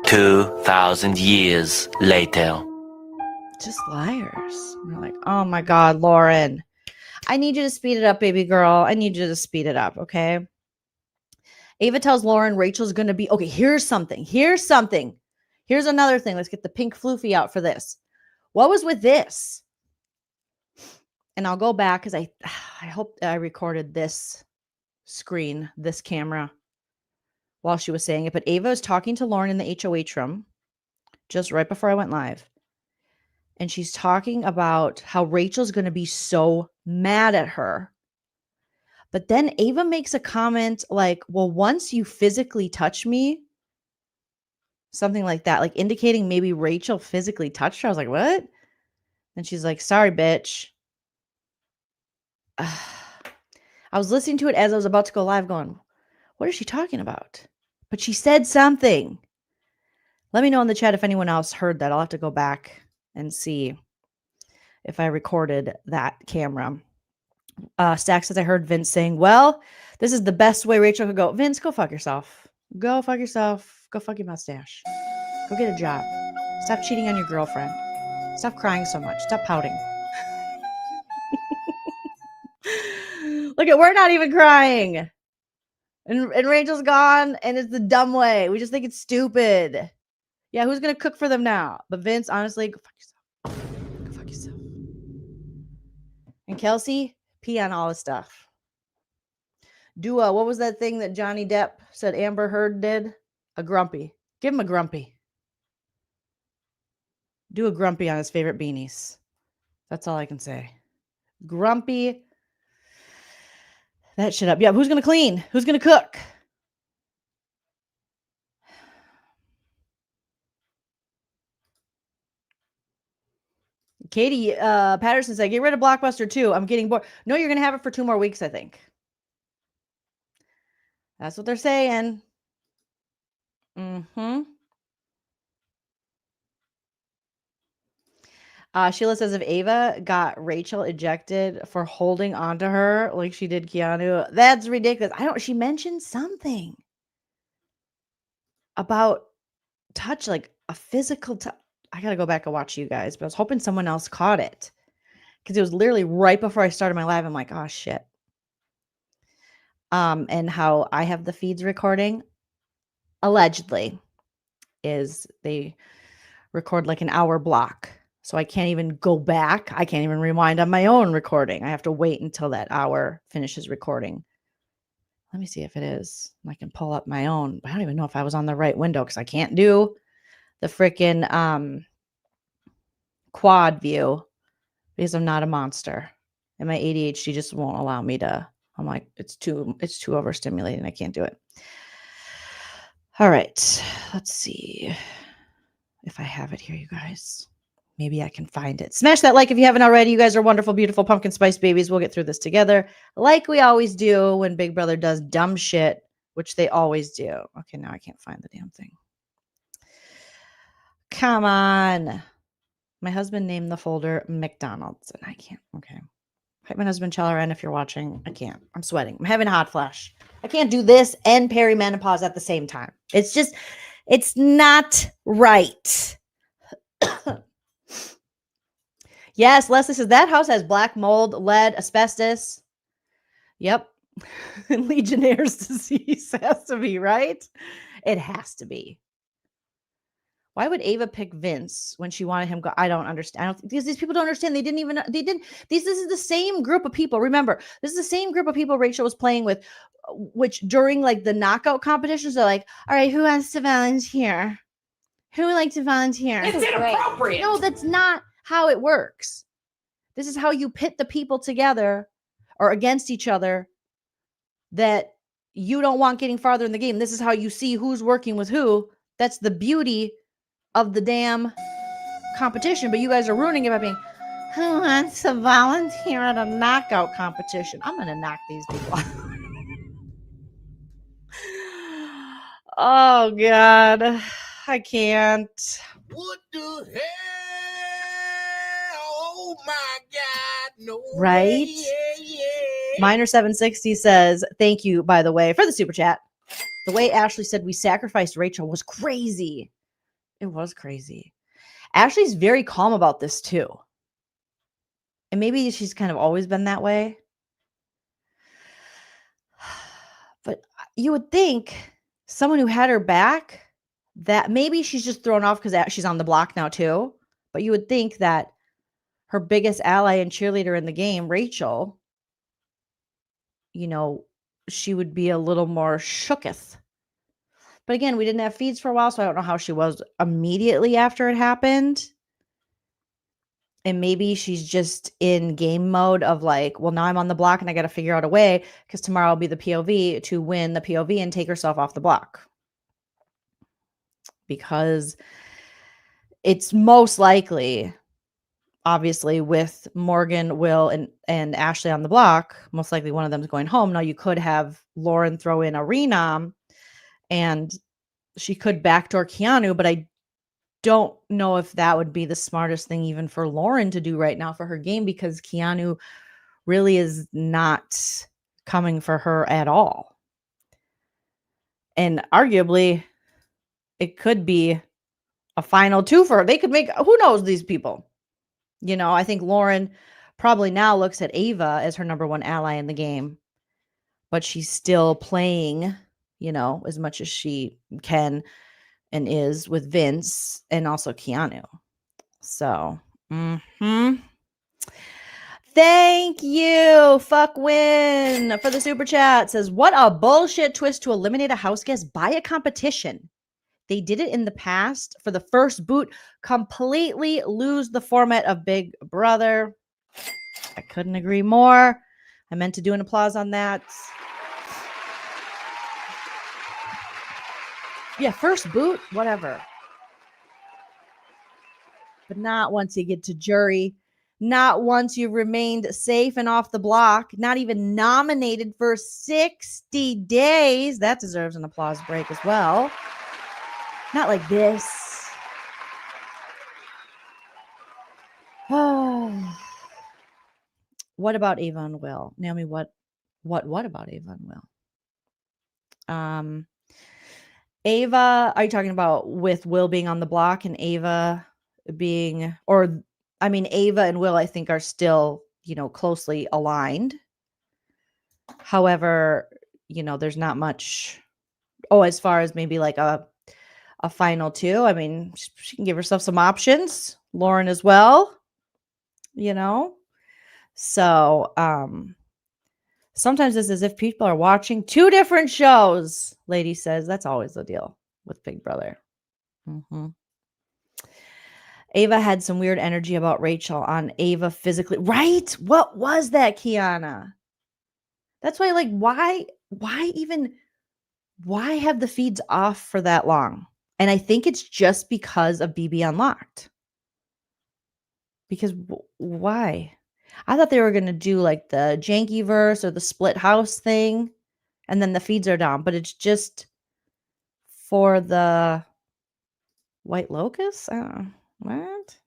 S4: 2,000 years later.
S1: just liars. And you're like, oh my God, Lauren, I need you to speed it up, baby girl. I need you to speed it up, okay? Ava tells Lauren Rachel's going to be, okay, here's something. Here's another thing. Let's get the pink floofy out for this. What was with this? And I'll go back because I hope I recorded this screen, this camera, while she was saying it. But Ava was talking to Lauren in the HOH room just right before I went live. And she's talking about how Rachel's going to be so mad at her. But then Ava makes a comment like, well, once you physically touch me, something like that, like indicating maybe Rachel physically touched her. I was like, what? And she's like, sorry, bitch. I was listening to it as I was about to go live going, what is she talking about? But she said something. Let me know in the chat if anyone else heard that. I'll have to go back and see if I recorded that camera. Stack says, I heard Vince saying, well, this is the best way Rachel could go. Vince, go fuck yourself. Go fuck yourself. Go fuck your mustache. Go get a job. Stop cheating on your girlfriend. Stop crying so much. Stop pouting. Look at, we're not even crying. And Rachel's gone, and it's the dumb way. We just think it's stupid. Yeah, who's going to cook for them now? But Vince, honestly, go fuck yourself. Go fuck yourself. And Kelsey, pee on all the stuff. Dua, what was that thing that Johnny Depp said Amber Heard did? A grumpy. Give him a grumpy. Do a grumpy on his favorite beanies. That's all I can say. Grumpy that shit up. Yeah, who's going to clean? Who's going to cook? Katie Patterson said, get rid of Blockbuster too. I'm getting bored. No, you're going to have it for 2 more weeks, I think. That's what they're saying. Sheila says, if Ava got Rachel ejected for holding on to her like she did Keanu, that's ridiculous. She mentioned something about touch, like a physical touch. I got to go back and watch you guys, but I was hoping someone else caught it because it was literally right before I started my live. I'm like, oh shit. And how I have the feeds recording allegedly is they record like an hour block. So I can't even go back. I can't even rewind on my own recording. I have to wait until that hour finishes recording. Let me see if it is. I can pull up my own. I don't even know if I was on the right window because I can't do the freaking quad view because I'm not a monster. And my ADHD just won't allow me to. I'm like, it's too overstimulating. I can't do it. All right. Let's see if I have it here, you guys. Maybe I can find it. Smash that like if you haven't already. You guys are wonderful, beautiful pumpkin spice babies. We'll get through this together like we always do when Big Brother does dumb shit, which they always do. Okay, now I can't find the damn thing. Come on. My husband named the folder McDonald's, and I can't. Okay. Hype my husband, Chalaran, if you're watching. I can't. I'm sweating. I'm having a hot flash. I can't do this and perimenopause at the same time. It's not right. Yes, Leslie says that house has black mold, lead, asbestos. Yep. Legionnaire's disease has to be, right? It has to be. Why would Ava pick Vince when she wanted him go? I don't understand. Because these people don't understand. This is the same group of people. Remember, this is the same group of people Rachel was playing with, which during like the knockout competitions, they're like, all right, who wants to volunteer? Who would like to volunteer?
S3: It's inappropriate.
S1: No, that's not how it works. This is how you pit the people together or against each other that you don't want getting farther in the game. This is how you see who's working with who. That's the beauty of the damn competition. But you guys are ruining it by being, who wants to volunteer at a knockout competition? I'm going to knock these people out. Oh, God. I can't.
S9: What the hell? Oh my God. No.
S1: Right?
S9: Yeah.
S1: Miner 760 says, thank you, by the way, for the super chat. The way Ashley said we sacrificed Rachel was crazy. It was crazy. Ashley's very calm about this too. And maybe she's kind of always been that way. But you would think someone who had her back, that maybe she's just thrown off because she's on the block now too. But you would think that her biggest ally and cheerleader in the game, Rachel, she would be a little more shooketh. But again, we didn't have feeds for a while, so I don't know how she was immediately after it happened. And maybe she's just in game mode of like, well, now I'm on the block and I got to figure out a way because tomorrow will be the POV to win the POV and take herself off the block. Because it's most likely, obviously, with Morgan, Will, and Ashley on the block, most likely one of them is going home. Now, you could have Lauren throw in a renom, and she could backdoor Keanu, but I don't know if that would be the smartest thing even for Lauren to do right now for her game, because Keanu really is not coming for her at all. And arguably, it could be a final two for her. They could make, who knows, these people. I think Lauren probably now looks at Ava as her number one ally in the game, but she's still playing, as much as she can and is with Vince and also Keanu. So, Thank you, Fuck Win, for the super chat. Says, what a bullshit twist to eliminate a house guest by a competition. They did it in the past for the first boot, completely lose the format of Big Brother. I couldn't agree more. I meant to do an applause on that. Yeah, first boot, whatever. but not once you get to jury. Not once you've remained safe and off the block. Not even nominated for 60 days. That deserves an applause break as well. Not like this. Oh. What about Ava and Will? Naomi, what about Ava and Will? Ava, are you talking about with Will being on the block and Ava being, or I mean, Ava and Will, I think, are still, closely aligned. However, there's not much. Oh, as far as maybe like a final two, I mean, she can give herself some options. Lauren as well, So, sometimes it's as if people are watching two different shows. Lady says that's always the deal with Big Brother. Ava had some weird energy about Rachel on Ava physically. Right? What was that, Kiana? That's why, like, why have the feeds off for that long? And I think it's just because of BB Unlocked. Because why? I thought they were going to do like the janky verse or the split house thing, and then the feeds are down, but it's just for the White Locust? What?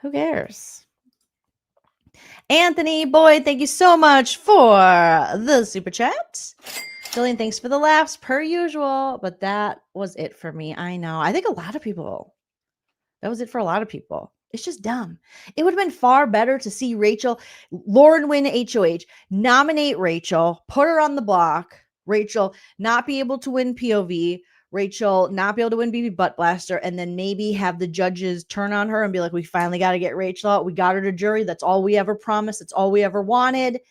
S1: Who cares? Anthony Boyd, thank you so much for the super chat. Jillian, thanks for the laughs per usual, but that was it for me. I know. I think that was it for a lot of people. It's just dumb. It would have been far better to see Lauren win HOH, nominate Rachel, put her on the block, Rachel not be able to win POV, Rachel not be able to win BB Butt Blaster, and then maybe have the judges turn on her and be like, we finally got to get Rachel out. We got her to jury. That's all we ever promised. That's all we ever wanted.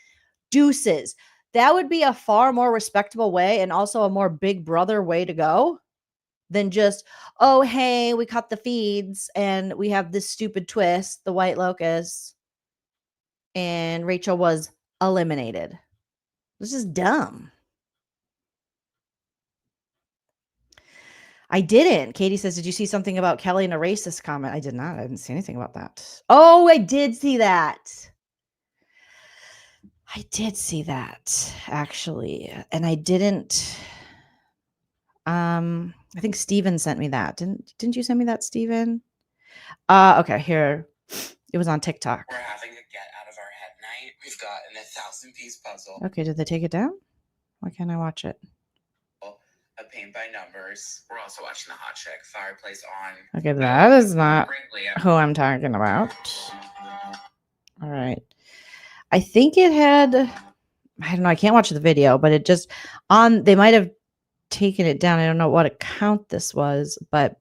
S1: Deuces. That would be a far more respectable way and also a more Big Brother way to go than just, oh, hey, we cut the feeds and we have this stupid twist, the White Locust, and Rachel was eliminated. This is dumb. I didn't. Katie says, did you see something about Kelly and a racist comment? I did not. I didn't see anything about that. Oh, I did see that. I did see that, actually. And I didn't. I think Steven sent me that. Didn't you send me that, Steven? Okay, here. It was on TikTok.
S14: We're having a get out of our head night. We've got an 1,000-piece puzzle.
S1: Okay, did they take it down? Why can't I watch it?
S14: A paint by numbers. We're also watching the hot chick fireplace on.
S1: Okay, that is not who I'm talking about. All right. I think it had, I don't know, I can't watch the video, but it just they might have taken it down. I don't know what account this was, but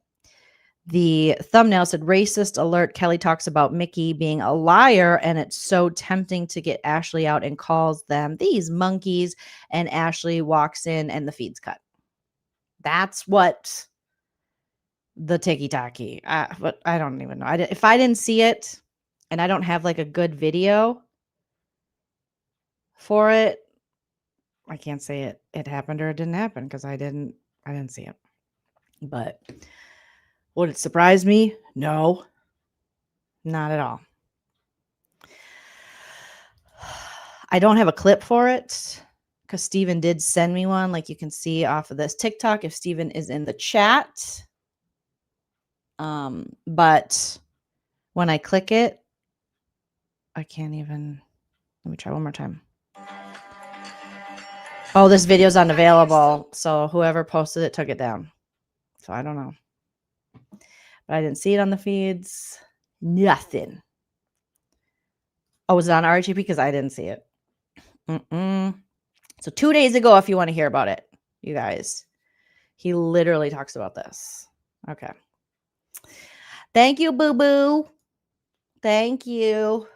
S1: the thumbnail said racist alert. Kelly talks about Mickey being a liar, and it's so tempting to get Ashley out and calls them these monkeys, and Ashley walks in and the feed's cut. That's what the tiki-taki. But I don't even know. If I didn't see it and I don't have like a good video for it, I can't say it happened or it didn't happen because I didn't see it. But would it surprise me? No, not at all. I don't have a clip for it because Steven did send me one, like you can see off of this TikTok if Steven is in the chat. But when I click it, I can't even. Let me try one more time. Oh, this video's unavailable. So whoever posted it took it down. So I don't know. But I didn't see it on the feeds. Nothing. Oh, was it on RHP? Because I didn't see it. So 2 days ago, if you want to hear about it, you guys, he literally talks about this. Okay. Thank you, boo-boo. Thank you.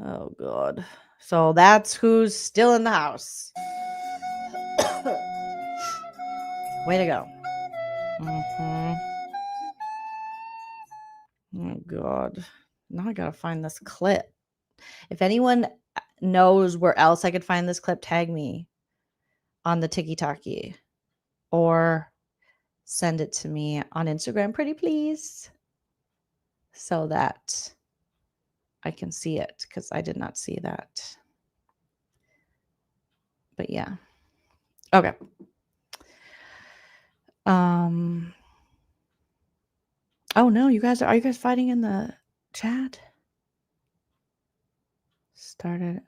S1: Oh, God. So that's who's still in the house. Way to go. Oh, God. Now I got to find this clip. If anyone knows where else I could find this clip, tag me on the tiki-taki or send it to me on Instagram, pretty please. so that I can see it, because I did not see that. But yeah. Okay. Oh no, are you guys fighting in the chat? Started.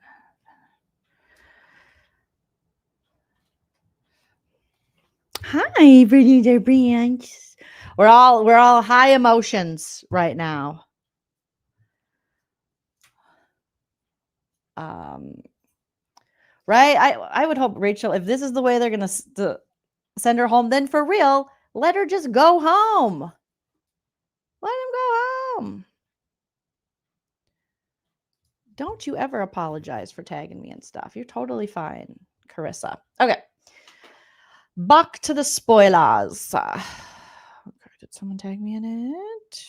S1: Hi, Brittany Branch. We're all high emotions right now. Right? I would hope, Rachel, if this is the way they're gonna send her home, then for real, let her just go home. Let him go home. Don't you ever apologize for tagging me and stuff. You're totally fine, Carissa. Okay. Back to the spoilers. Okay, did someone tag me in it?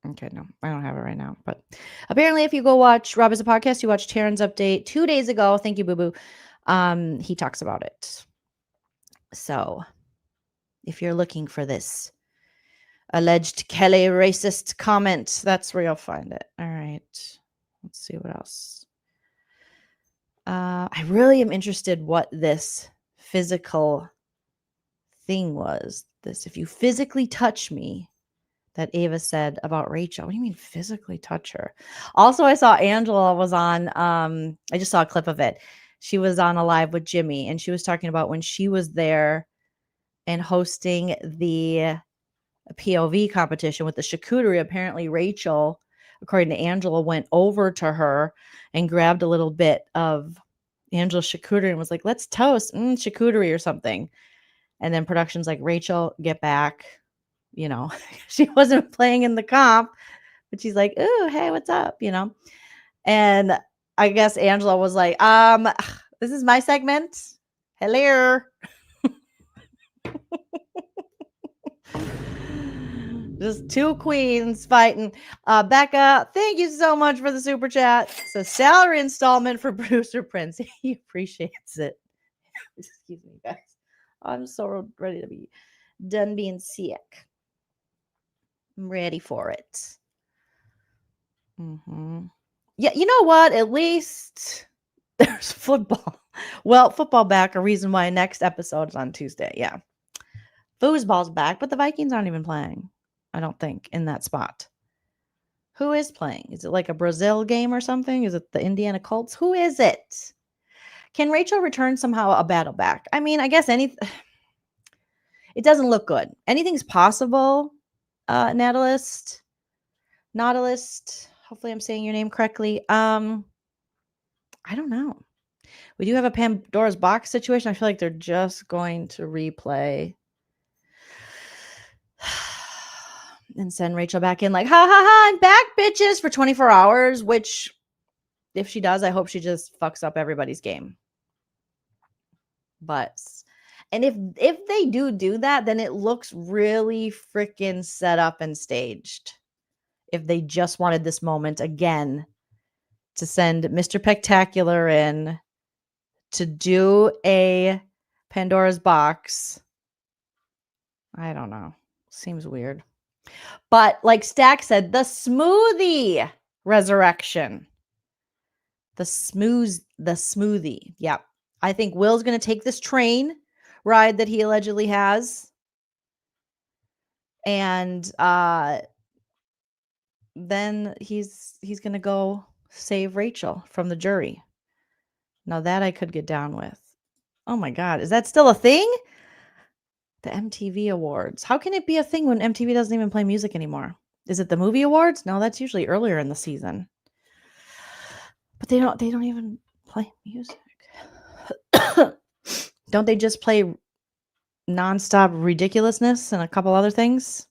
S1: Okay, no, I don't have it right now. But apparently, if you go watch Rob is a Podcast, you watched Taryn's update 2 days ago. Thank you, Boo Boo. He talks about it. So if you're looking for this alleged Kelly racist comment, that's where you'll find it. All right. Let's see what else. I really am interested what this physical thing was. This, if you physically touch me, that Ava said about Rachel. What do you mean physically touch her? Also, I saw Angela was on, I just saw a clip of it. She was on a live with Jimmy, and she was talking about when she was there and hosting the POV competition with the charcuterie. Apparently, Rachel, according to Angela, went over to her and grabbed a little bit of Angela's charcuterie and was like, let's toast charcuterie or something. And then production's like, Rachel, get back. You know, she wasn't playing in the comp, but she's like, ooh, hey, what's up? You know? And I guess Angela was like, this is my segment. Hello. Just two queens fighting. Becca, thank you so much for the super chat. It's a salary installment for producer Prince. He appreciates it. Excuse me, guys. I'm so ready to be done being sick. I'm ready for it. Yeah, you know what? At least there's football. Well, football back, a reason why next episode is on Tuesday. Yeah. Foosball's back, but the Vikings aren't even playing, I don't think, in that spot. Who is playing? Is it like a Brazil game or something? Is it the Indiana Colts? Who is it? Can Rachel return somehow a battle back? I mean, I guess it doesn't look good. Anything's possible, Nautilist. Hopefully I'm saying your name correctly. I don't know. We do have a Pandora's box situation. I feel like they're just going to replay and send Rachel back in like, ha ha ha, I'm back, bitches, for 24 hours, which if she does, I hope she just fucks up everybody's game. But, and if they do that, then it looks really freaking set up and staged. If they just wanted this moment again to send Mr. Spectacular in to do a Pandora's box. I don't know. Seems weird. But like Stack said, the smoothie resurrection. The smoothie. Yeah. I think Will's going to take this train ride that he allegedly has. And then he's going to go save Rachel from the jury. Now that I could get down with. Oh my God. Is that still a thing? The MTV Awards. How can it be a thing when MTV doesn't even play music anymore? Is it the movie awards? No, that's usually earlier in the season. But they don't even play music. Don't they just play nonstop ridiculousness and a couple other things?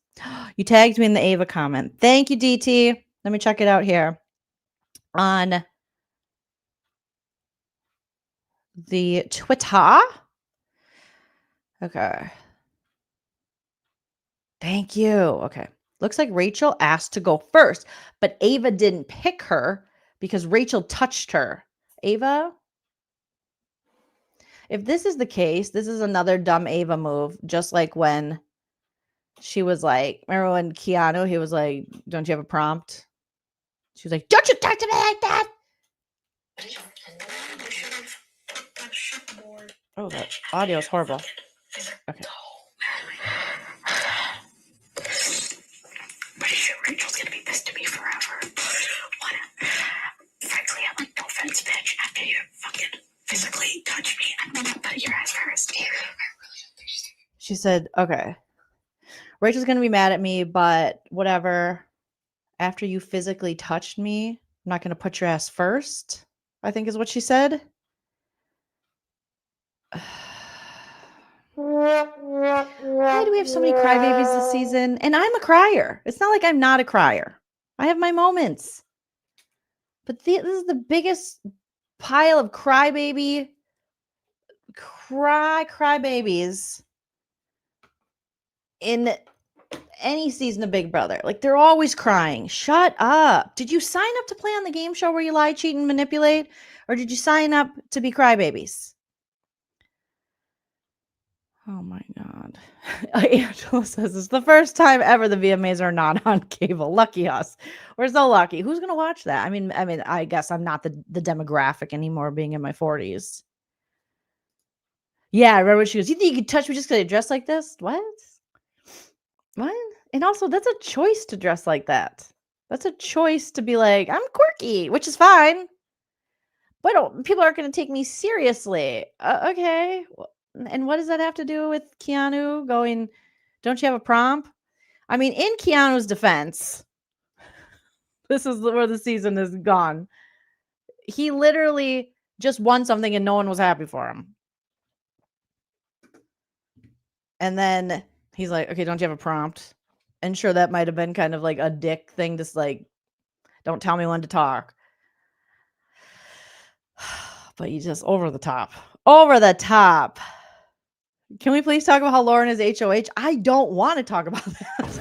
S1: You tagged me in the Ava comment. Thank you, DT. Let me check it out here. On the Twitter. Okay. Thank you. Okay. Looks like Rachel asked to go first, but Ava didn't pick her because Rachel touched her. Ava? If this is the case, this is another dumb Ava move, just like when she was like, remember when Keanu, he was like, don't you have a prompt? She was like, don't you talk to me like that. Oh, that audio is horrible. Okay.
S10: Pretty sure Rachel's gonna be this to me forever. What? Frankly, I'm like, no offense, bitch. After you fucking physically touch me, I'm gonna put your ass first.
S1: She said, okay, Rachel's gonna be mad at me, but whatever. After you physically touched me, I'm not gonna put your ass first, I think is what she said. Why do we have so many crybabies this season? And I'm a crier. It's not like I'm not a crier. I have my moments. But this is the biggest pile of crybabies in any season of Big Brother. Like, they're always crying. Shut up. Did you sign up to play on the game show where you lie, cheat, and manipulate? Or did you sign up to be crybabies? Oh my God. Angela says it's the first time ever the VMAs are not on cable. Lucky us. We're so lucky. Who's gonna watch that? I mean, I guess I'm not the demographic anymore, being in my 40s. Yeah, I remember she goes, you think you could touch me just because I dress like this? What? And also, that's a choice to dress like that. That's a choice to be like, I'm quirky, which is fine. But people aren't going to take me seriously. Okay. And what does that have to do with Keanu going, don't you have a prompt? I mean, in Keanu's defense, this is where the season is gone. He literally just won something and no one was happy for him. And then he's like, okay, don't you have a prompt? And sure, that might have been kind of like a dick thing, just like, don't tell me when to talk. But you just over the top. Over the top. Can we please talk about how Lauren is HOH? I don't want to talk about that.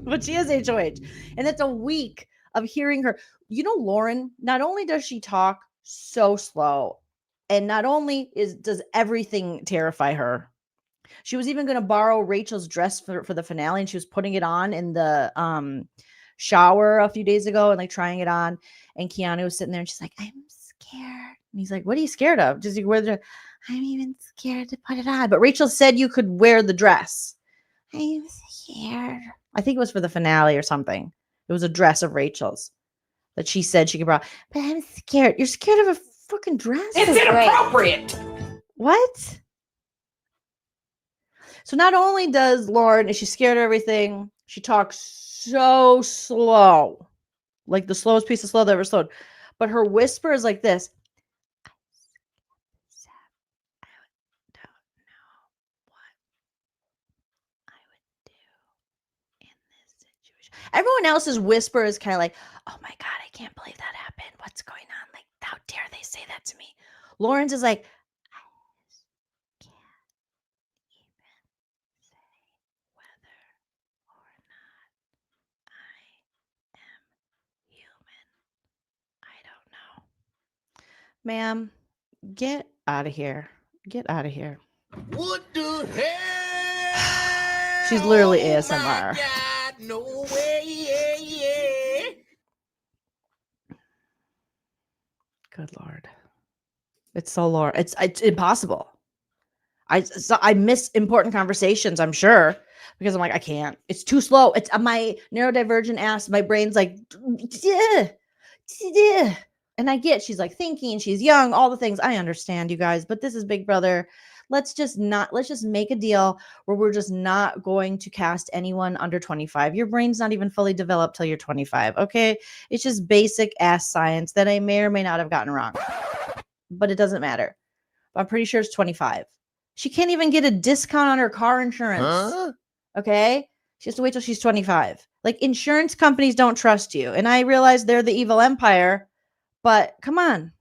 S1: But she is HOH. And it's a week of hearing her. You know, Lauren, not only does she talk so slow, and not only does everything terrify her. She was even going to borrow Rachel's dress for the finale, and she was putting it on in the shower a few days ago and like trying it on. And Keanu was sitting there and she's like, I'm scared. And he's like, what are you scared of? Just you wear the dress. I'm even scared to put it on. But Rachel said you could wear the dress. I'm scared. I think it was for the finale or something. It was a dress of Rachel's that she said she could borrow. But I'm scared. You're scared of a fucking dress?
S3: It's inappropriate.
S1: What? So not only does Lauren, is she scared of everything, she talks so slow. Like the slowest piece of slow that ever slowed. But her whisper is like this. Everyone else's whisper is kind of like, oh my God, I can't believe that happened. What's going on? Like, how dare they say that to me? Lauren's is like, I just can't even say whether or not I am human. I don't know. Ma'am, get out of here. Get out of here.
S9: What the hell?
S1: She's literally
S9: Oh
S1: ASMR.
S9: my God, no way, yeah.
S1: Good Lord. It's so Lord. It's impossible. I miss important conversations, I'm sure, because I'm like, I can't. It's too slow. It's my neurodivergent ass. My brain's like, yeah. And I get she's like thinking, she's young, all the things. I understand, you guys, but this is Big Brother. Let's just make a deal where we're just not going to cast anyone under 25. Your brain's not even fully developed till you're 25. Okay. It's just basic ass science that I may or may not have gotten wrong, but it doesn't matter. I'm pretty sure it's 25. She can't even get a discount on her car insurance. Huh? Okay. She has to wait till she's 25. Like, insurance companies don't trust you. And I realize they're the evil empire, but come on.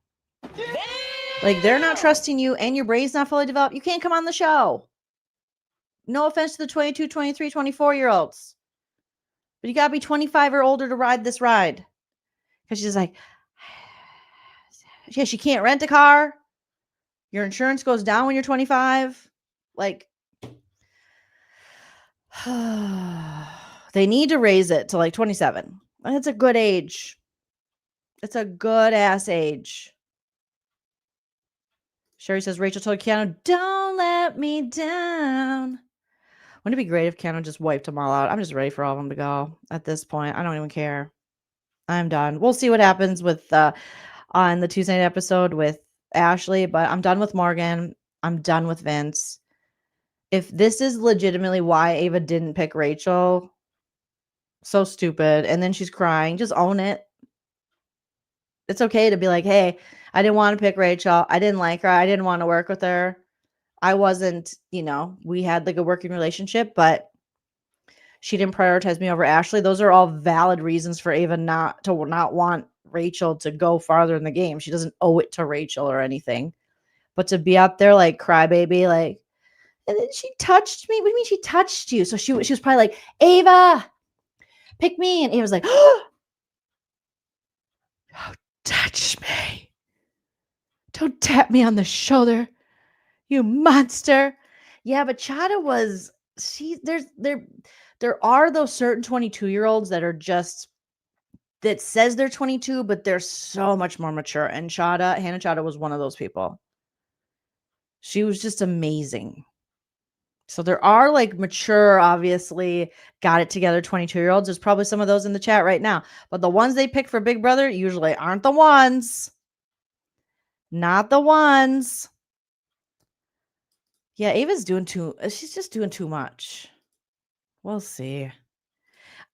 S1: Like, they're not trusting you and your brain's not fully developed. You can't come on the show. No offense to the 22, 23, 24-year-olds. But you got to be 25 or older to ride this ride. Because she's like, yeah, she can't rent a car. Your insurance goes down when you're 25. Like, they need to raise it to like 27. It's a good age. It's a good ass age. Sherry says, Rachel told Keanu, don't let me down. Wouldn't it be great if Keanu just wiped them all out? I'm just ready for all of them to go at this point. I don't even care. I'm done. We'll see what happens with on the Tuesday night episode with Ashley, but I'm done with Morgan. I'm done with Vince. If this is legitimately why Ava didn't pick Rachel, so stupid. And then she's crying. Just own it. It's okay to be like, hey, I didn't want to pick Rachel. I didn't like her. I didn't want to work with her. I wasn't, we had like a working relationship, but she didn't prioritize me over Ashley. Those are all valid reasons for Ava not want Rachel to go farther in the game. She doesn't owe it to Rachel or anything. But to be up there like crybaby, like, and then she touched me. What do you mean she touched you? So she was probably like, Ava, pick me. And Ava's like, oh, don't touch me. Don't tap me on the shoulder, you monster. Yeah, but Chada was, there are those certain 22-year-olds that are just, that says they're 22, but they're so much more mature. And Hannah Chada was one of those people. She was just amazing. So there are like mature, obviously got it together 22-year-olds. There's probably some of those in the chat right now. But the ones they pick for Big Brother usually aren't the ones. Not the ones. Yeah, Ava's she's just doing too much. We'll see.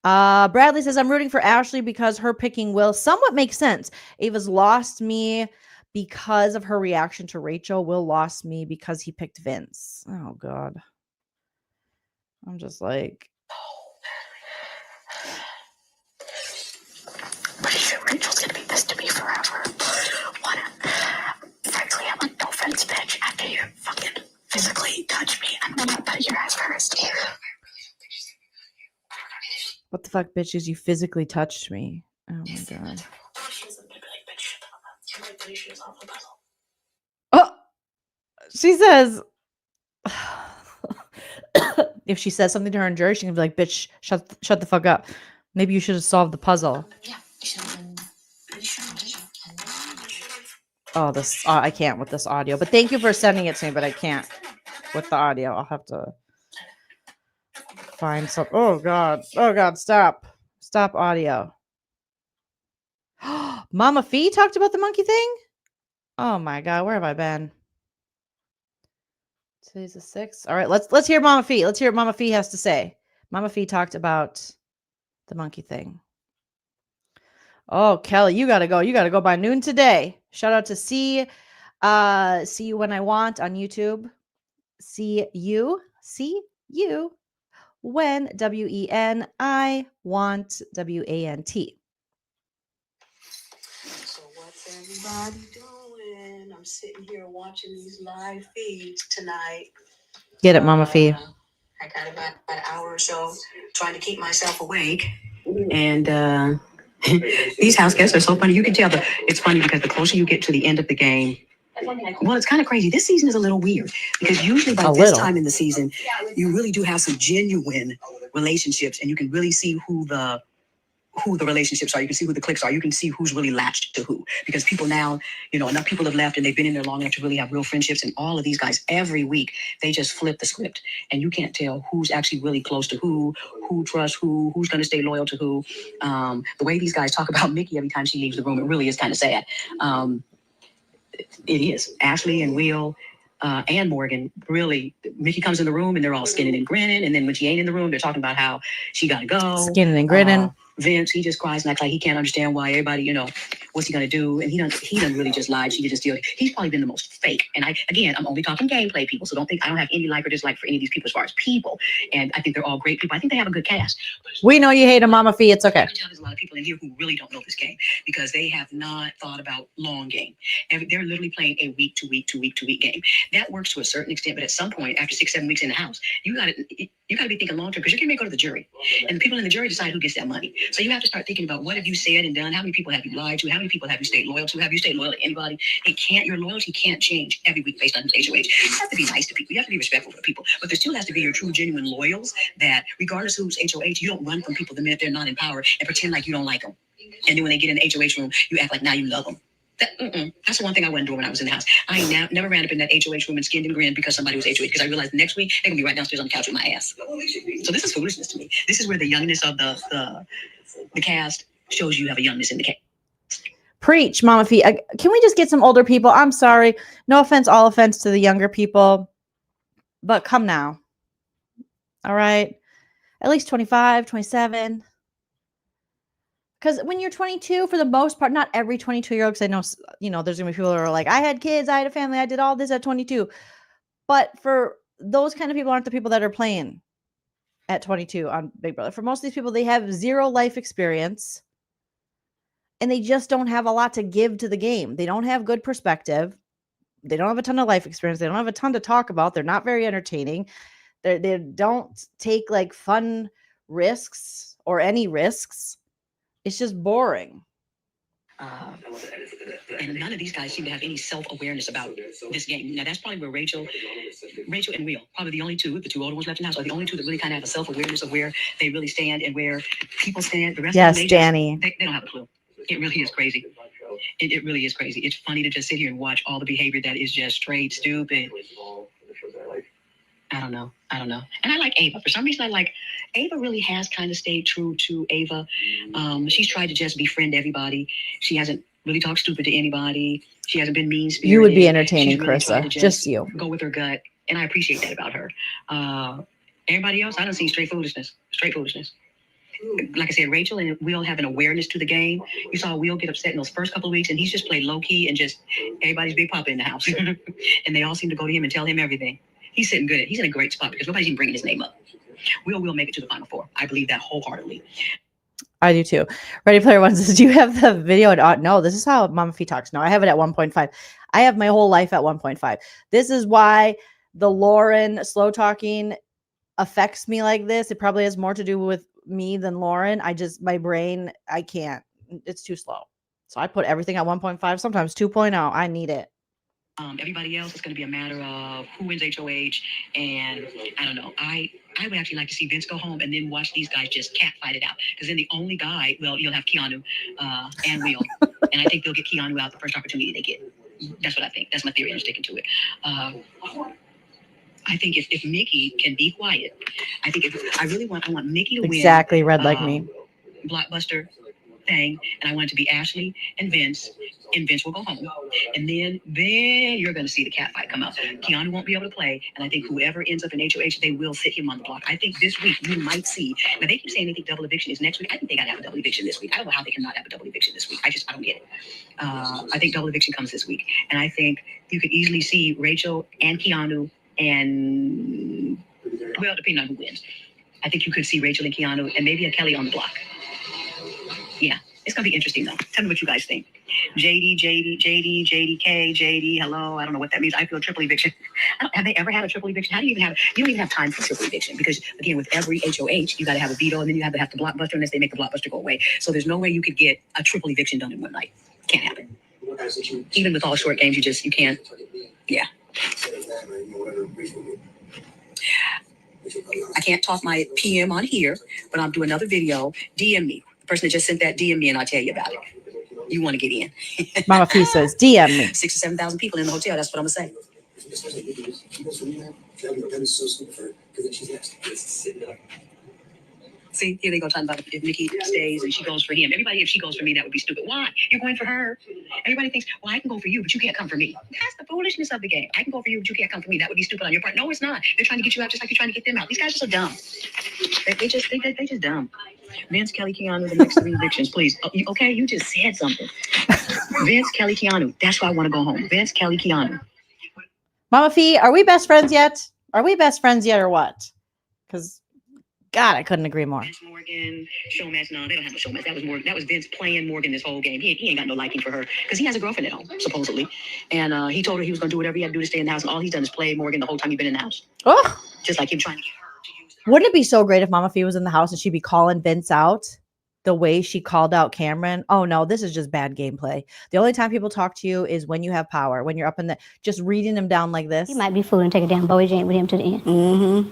S1: Bradley says, I'm rooting for Ashley because her picking Will somewhat makes sense. Ava's lost me because of her reaction to Rachel. Will lost me because he picked Vince. Oh, God. I'm just like...
S10: Pretty sure Rachel's gonna be this to me forever. Frankly, I'm a no offense bitch. After you fucking physically touch me, I'm gonna put your ass first.
S1: What the fuck, bitches? You physically touched me. Oh, my God. Oh! She says... if she says something to her in jury, she can be like, bitch, shut the fuck up. Maybe you should have solved the puzzle.
S10: Yeah,
S1: Oh, this I can't with this audio. But thank you for sending it to me, but I can't with the audio. I'll have to find some. Oh, God. Oh, God. Stop audio. Mama Fee talked about the monkey thing? Oh, my God. Where have I been? Today's the 6th. All right, let's hear Mama Fee. Let's hear what Mama Fee has to say. Mama Fee talked about the monkey thing. Oh, Kelly, you gotta go. You gotta go by noon today. Shout out to see you when I want on YouTube. See you when WEN I want WANT.
S15: So what's everybody doing? I'm sitting here watching these live feeds tonight.
S1: Get it, Mama Fee.
S15: I got about an hour or so trying to keep myself awake. And these house guests are so funny. You can tell it's funny because the closer you get to the end of the game, well, it's kind of crazy. This season is a little weird because usually by this time in the season, you really do have some genuine relationships and you can really see who the relationships are. You can see who the cliques are. You can see who's really latched to who. Because people now, enough people have left and they've been in there long enough to really have real friendships. And all of these guys, every week, they just flip the script. And you can't tell who's actually really close to who trusts who's going to stay loyal to who. The way these guys talk about Mickey every time she leaves the room, it really is kind of sad. It is. Ashley and Will and Morgan, really, Mickey comes in the room and they're all skinning and grinning. And then when she ain't in the room, they're talking about how she got to go.
S1: Skinning and grinning.
S15: Vince, he just cries and acts like he can't understand why everybody, what's he gonna do? And he done really just lied. She just deal. He's probably been the most fake. And I'm only talking gameplay people, so don't think I don't have any like or dislike for any of these people as far as people. And I think they're all great people. I think they have a good cast.
S1: We know you hate him, Mama Fee. It's okay.
S15: I can tell there's a lot of people in here who really don't know this game because they have not thought about long game. And they're literally playing a week to week game. That works to a certain extent, but at some point, after 6-7 weeks in the house, you gotta be thinking long term because you're getting ready to go to the jury, and the people in the jury decide who gets that money. So you have to start thinking about what have you said and done, how many people have you lied to, how many many people have you stayed loyal to? Have you stayed loyal to anybody? Your loyalty can't change every week based on who's HOH. You have to be nice to people. You have to be respectful for people. But there still has to be your true, genuine loyals that regardless of who's HOH, you don't run from people the minute they're not in power and pretend like you don't like them. And then when they get in the HOH room, you act like now you love them. That's the one thing I wouldn't do when I was in the house. I never ran up in that HOH room and skinned and grinned because somebody was HOH, because I realized the next week they're going to be right downstairs on the couch with my ass. So this is foolishness to me. This is where the youngness of the cast shows you have a youngness in the cast.
S1: Preach, Mama Fee. Can we just get some older people? I'm sorry. No offense, all offense to the younger people. But come now. All right. At least 25, 27. Because when you're 22, for the most part, not every 22-year-old, because I know, there's going to be people who are like, I had kids, I had a family, I did all this at 22. But for those kind of people aren't the people that are playing at 22 on Big Brother. For most of these people, they have zero life experience. And they just don't have a lot to give to the game. They don't have good perspective. They don't have a ton of life experience. They don't have a ton to talk about. They're not very entertaining. They don't take like fun risks or any risks. It's just boring.
S15: And none of these guys seem to have any self-awareness about this game. Now, that's probably where Rachel and Will, probably the only two, the two older ones left in the house, are the only two that really kind of have a self-awareness of where they really stand and where people stand. The rest of them,
S1: Danny.
S15: They don't have a clue. It really is crazy. It really is crazy. It's funny to just sit here and watch all the behavior that is just straight stupid. I don't know. And I like Ava. For some reason, Ava really has kind of stayed true to Ava. She's tried to just befriend everybody. She hasn't really talked stupid to anybody. She hasn't been mean-spirited.
S1: You would be entertaining,
S15: really
S1: Carissa. Just you.
S15: Go with her gut. And I appreciate that about her. Everybody else, I don't see straight foolishness. Like I said, Rachel and Will have an awareness to the game. You saw Will get upset in those first couple of weeks, and he's just played low-key and just everybody's big papa in the house. And they all seem to go to him and tell him everything. He's sitting good. He's in a great spot because nobody's even bringing his name up. Will make it to the Final Four. I believe that wholeheartedly.
S1: I do too. Ready Player One says, do you have the video at no, this is how Mama Fee talks. No, I have it at 1.5. I have my whole life at 1.5. This is why the Lauren slow talking affects me like this. It probably has more to do with me than Lauren. My brain, I can't. It's too slow. So I put everything at 1.5, sometimes 2.0. I need it.
S15: Everybody else is going to be a matter of who wins HOH, and I don't know. I would actually like to see Vince go home and then watch these guys just cat fight it out. Because then the only guy, you'll have Keanu and Will, and I think they'll get Keanu out the first opportunity they get. That's what I think. That's my theory. I'm sticking to it. I think if Mickey can be quiet, I want Mickey to win.
S1: Exactly, red like me.
S15: Blockbuster thing, and I want it to be Ashley and Vince will go home. And then you're going to see the cat fight come out. Keanu won't be able to play, and I think whoever ends up in HOH, they will sit him on the block. I think this week you might see. Now they keep saying they think double eviction is next week. I think they got to have a double eviction this week. I don't know how they cannot have a double eviction this week. I don't get it. I think double eviction comes this week, and I think you could easily see Rachel and Keanu and depending on who wins. I think you could see Rachel and Keanu and maybe a Kelly on the block. Yeah, it's going to be interesting, though. Tell me what you guys think. JD, hello. I don't know what that means. I feel triple eviction. Have they ever had a triple eviction? How do you even have you don't even have time for triple eviction because, again, with every HOH, you got to have a veto, and then you have to have the blockbuster unless they make the blockbuster go away. So there's no way you could get a triple eviction done in one night. Can't happen. Even with all short games, you can't. Yeah. I can't talk my PM on here, but I'll do another video. DM me. The person that just sent that, DM me, and I'll tell you about it. You want to get in.
S1: Mama Fee says, DM me.
S15: 6,000 to 7,000 people in the hotel. That's what I'm going to say. See, here they go talking about if Nikki stays and she goes for him. Everybody, if she goes for me, that would be stupid. Why? You're going for her. Everybody thinks, well, I can go for you, but you can't come for me. That's the foolishness of the game. I can go for you, but you can't come for me. That would be stupid on your part. No, it's not. They're trying to get you out just like you're trying to get them out. These guys are so dumb. They just dumb. Vince, Kelly, Keanu, the next 3 evictions, please. Okay, you just said something. Vince, Kelly, Keanu. That's why I want to go home. Vince, Kelly, Keanu.
S1: Mama Fee, are we best friends yet? Or what? Because God, I couldn't agree more.
S15: Morgan, showmatch. No, they don't have a showmatch. That was Morgan. That was Vince playing Morgan this whole game. He ain't got no liking for her because he has a girlfriend at home, supposedly. And he told her he was going to do whatever he had to do to stay in the house. And all he's done is play Morgan the whole time he's been in the house.
S1: Oh,
S15: just like him trying to get her to use her.
S1: Wouldn't it be so great if Mama Fee was in the house and she'd be calling Vince out? the way she called out Cameron. Oh no, this is just bad gameplay. The only time people talk to you is when you have power, when you're up in the, just reading him down like this.
S16: He might be fooling and take a damn Bowie Jane with him to the end. Mm-hmm.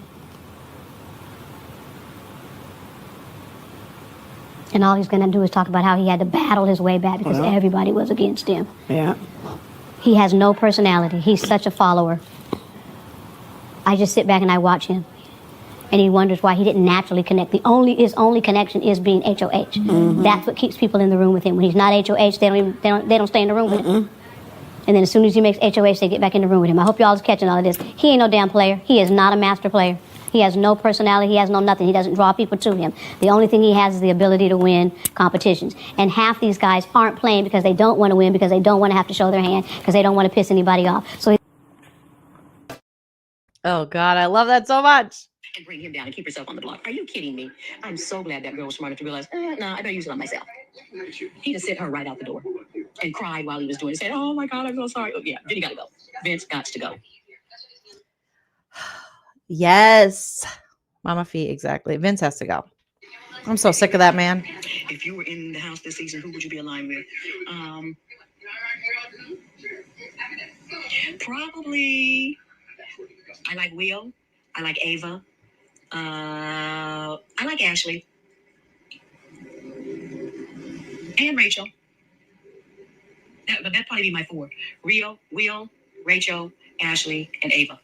S16: And all he's going to do is talk about how he had to battle his way back because everybody was against him.
S17: Yeah.
S16: He has no personality. He's such a follower. I just sit back and I watch him. And he wonders why he didn't naturally connect. His only connection is being HOH. Mm-hmm. That's what keeps people in the room with him. When he's not HOH, they don't stay in the room with him. And then as soon as he makes HOH, they get back in the room with him. I hope y'all is catching all of this. He ain't no damn player. He is not a master player. He has no personality. He has no nothing. He doesn't draw people to him. The only thing he has is the ability to win competitions. And half these guys aren't playing because they don't want to win, because they don't want to have to show their hand, because they don't want to piss anybody off. So.
S1: Oh God, I love that so much.
S15: And bring him down and keep herself on the block. Are you kidding me? I'm so glad that girl was smart enough to realize, no, I better use it on myself. He just sent her right out the door and cried while he was doing it. He said, oh my God, I'm so sorry. Oh, yeah, then he got to go. Vince got to go.
S1: Yes. Mama Fee, exactly. Vince has to go. I'm so sick of that man.
S15: If you were in the house this season, who would you be aligned with? Probably, I like Will. I like Ava. I like Ashley. And Rachel. That'd probably be my four. Will, Rachel, Ashley, and Ava.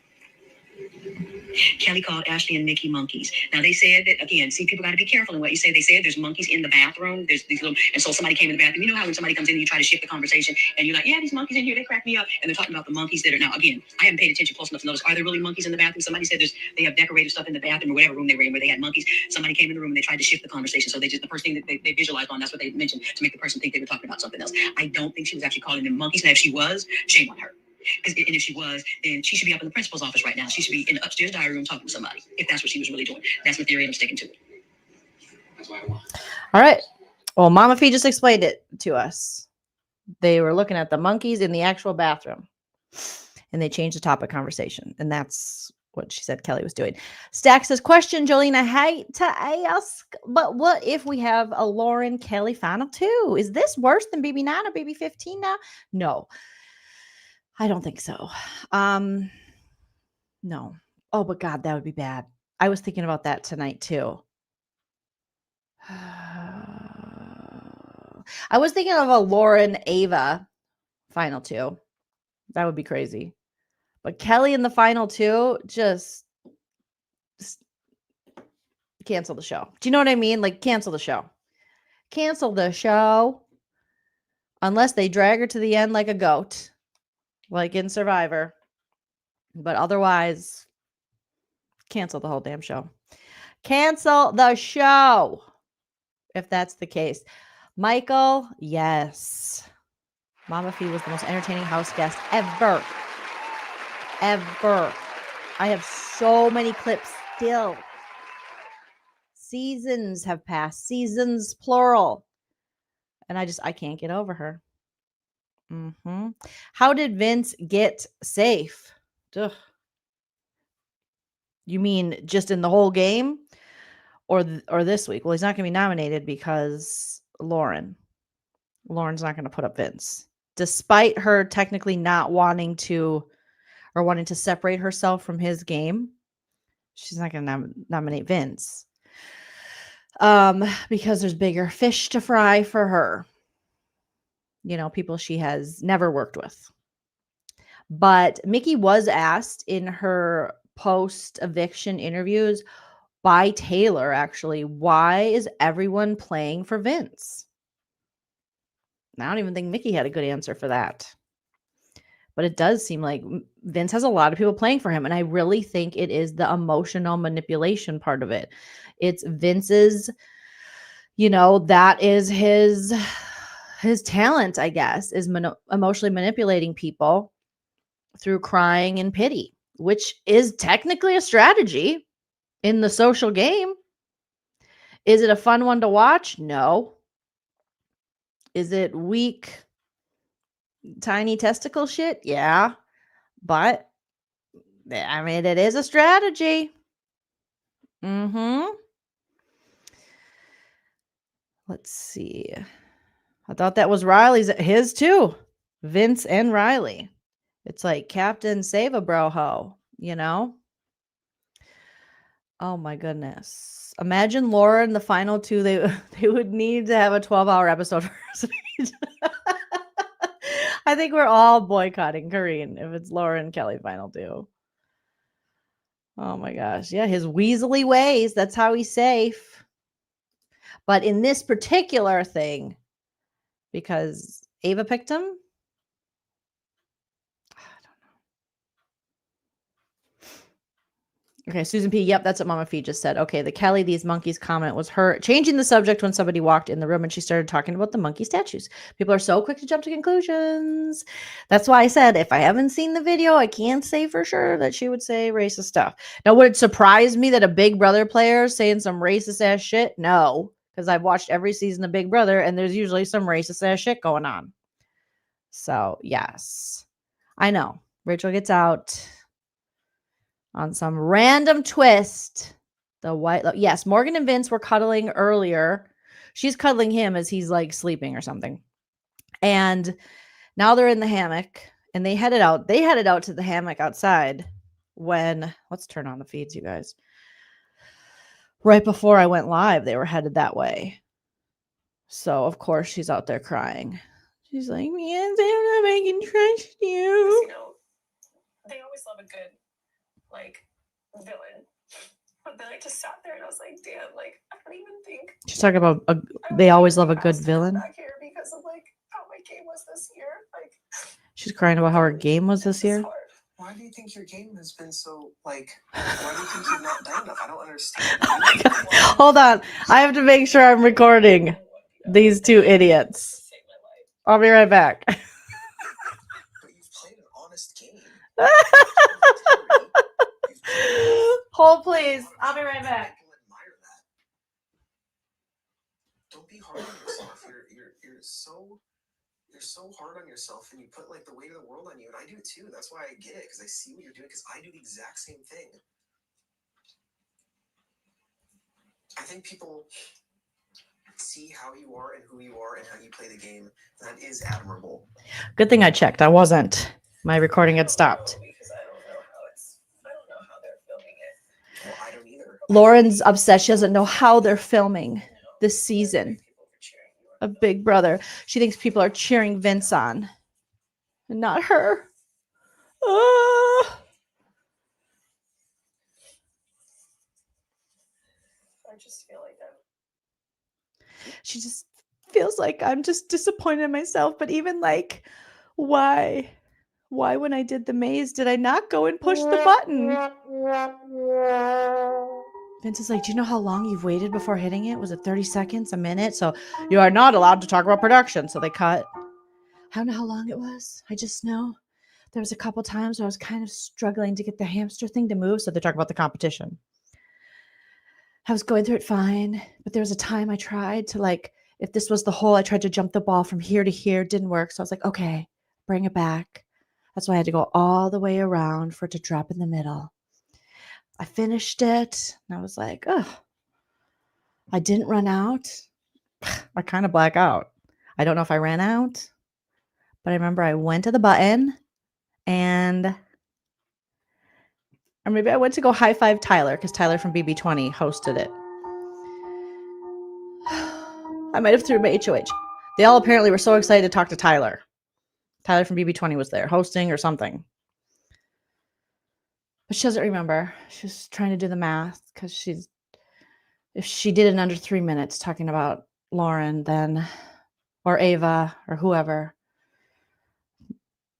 S15: Kelly called Ashley and Nikki monkeys. Now they said that, again, see, people got to be careful in what you say. They said there's monkeys in the bathroom. There's these little, and so somebody came in the bathroom. You know how when somebody comes in and you try to shift the conversation and you're like, yeah, these monkeys in here, they crack me up. And they're talking about the monkeys that are, now again, I haven't paid attention close enough to notice, are there really monkeys in the bathroom? Somebody said they have decorated stuff in the bathroom or whatever room they were in where they had monkeys. Somebody came in the room and they tried to shift the conversation. So the first thing that they visualized on, that's what they mentioned to make the person think they were talking about something else. I don't think she was actually calling them monkeys. Now, if she was, shame on her. And if she was, then she should be up in the principal's office right now. She should be in the upstairs diary room talking to somebody, if that's what she was really doing. That's my theory, and I'm sticking to it.
S1: All right. Well, Mama Fee just explained it to us. They were looking at the monkeys in the actual bathroom, and they changed the topic conversation. And that's what she said Kelly was doing. Stack says, question, Jolene, I hate to ask, but what if we have a Lauren Kelly final two? Is this worse than BB9 or BB15 now? No. I don't think so. No. Oh, but God, that would be bad. I was thinking about that tonight too. I was thinking of a Lauren Ava final two. That would be crazy. But Kelly in the final two, just cancel the show. Do you know what I mean? Like, cancel the show. Cancel the show. Unless they drag her to the end like a goat. Like in Survivor. But otherwise, cancel the whole damn show. Cancel the show. If that's the case. Michael, yes. Mama Fee was the most entertaining house guest ever. Ever. I have so many clips still. Seasons have passed. Seasons, plural. And I can't get over her. How did Vince get safe? Ugh. You mean just in the whole game? Or this week? Well, he's not going to be nominated because Lauren's not going to put up Vince. Despite her technically not wanting to separate herself from his game, she's not going to nominate Vince. Because there's bigger fish to fry for her. You know, people she has never worked with. But Mickey was asked in her post-eviction interviews by Taylor, actually, why is everyone playing for Vince? I don't even think Mickey had a good answer for that. But it does seem like Vince has a lot of people playing for him. And I really think it is the emotional manipulation part of it. It's Vince's, that is his talent, I guess, is emotionally manipulating people through crying and pity, which is technically a strategy in the social game. Is it a fun one to watch? No. Is it weak, tiny testicle shit? Yeah. But, I mean, it is a strategy. Let's see. I thought that was Riley's, his too. Vince and Riley. It's like Captain Save a Bro Ho, you know? Oh my goodness. Imagine Laura in the final two. They would need to have a 12-hour episode for I think we're all boycotting Kareen if it's Laura and Kelly final two. Oh my gosh. Yeah, his weaselly ways. That's how he's safe. But in this particular thing, because Ava picked him, okay, Susan P. Yep, that's what Mama Fee just said. Okay, the Kelly These Monkeys comment was her changing the subject when somebody walked in the room and she started talking about the monkey statues. People are so quick to jump to conclusions. That's why I said if I haven't seen the video, I can't say for sure that she would say racist stuff. Now, would it surprise me that a Big Brother player is saying some racist ass shit? No, because I've watched every season of Big Brother and there's usually some racist ass shit going on. So, yes, I know. Rachel gets out on some random twist. The white, yes, Morgan and Vince were cuddling earlier. She's cuddling him as he's like sleeping or something. And now they're in the hammock and they headed out. They headed out to the hammock outside when, let's turn on the feeds, you guys. Right before I went live, they were headed that way. So, of course, she's out there crying. She's like, man, I can trust you.
S17: You know, they always love a good, like, villain. But then I just sat there and I was like, damn, like, I don't even think.
S1: She's talking about, they always love a good villain.
S17: Back here because of, like, how my game was this year. Like,
S1: she's crying about how her game was this year.
S17: why do you think your game has been so, like, why do you think you've not done enough? I don't understand.
S1: Oh my God. Hold on. I have to make sure I'm recording these two idiots. I'll be right back.
S17: But you've played an honest game.
S1: Hold, please. I'll be right back.
S17: Don't be hard on yourself. You're so hard on yourself, and you put like the weight of the world on you, and I do it too. That's why I get it, because I see what you're doing, because I do the exact same thing. I think people see how you are and who you are and how you play the game. That is admirable.
S1: Good thing I checked. I wasn't. My recording had stopped.
S17: Because I don't know how they're filming it. Well, I don't either.
S1: Lauren's upset. She doesn't know how they're filming this season of Big Brother. She thinks people are cheering Vince on and not her.
S17: I just feel like that.
S1: She just feels like I'm just disappointed in myself. But even like, why when I did the maze did I not go and push the button? Vince is like, do you know how long you've waited before hitting it? Was it 30 seconds, a minute? So you are not allowed to talk about production. So they cut. I don't know how long it was. I just know there was a couple times where I was kind of struggling to get the hamster thing to move. So they talk about the competition. I was going through it fine, but there was a time I tried to, like, if this was the hole, I tried to jump the ball from here to here. It didn't work. So I was like, okay, bring it back. That's why I had to go all the way around for it to drop in the middle. I finished it and I was like, oh, I didn't run out. I kind of black out. I don't know if I ran out, but I remember I went to the button and, or maybe I went to go high five Tyler because Tyler from BB20 hosted it. I might have threw my HOH. They all apparently were so excited to talk to Tyler. Tyler from BB20 was there hosting or something. But she doesn't remember. She's trying to do the math because if she did it in under 3 minutes talking about Lauren, then, or Ava or whoever.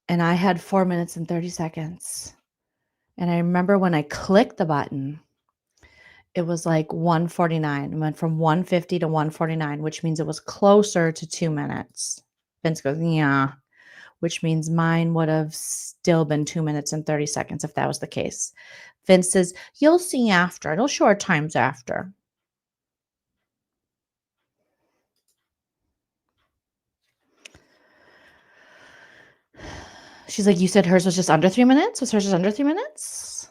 S1: And I had 4 minutes and 30 seconds. And I remember when I clicked the button, it was like 149. It went from 150 to 149, which means it was closer to 2 minutes. Vince goes, yeah, which means mine would have still been 2 minutes and 30 seconds if that was the case. Vince says, you'll see after. It'll show our times after. She's like, you said hers was just under 3 minutes? Was hers just under 3 minutes?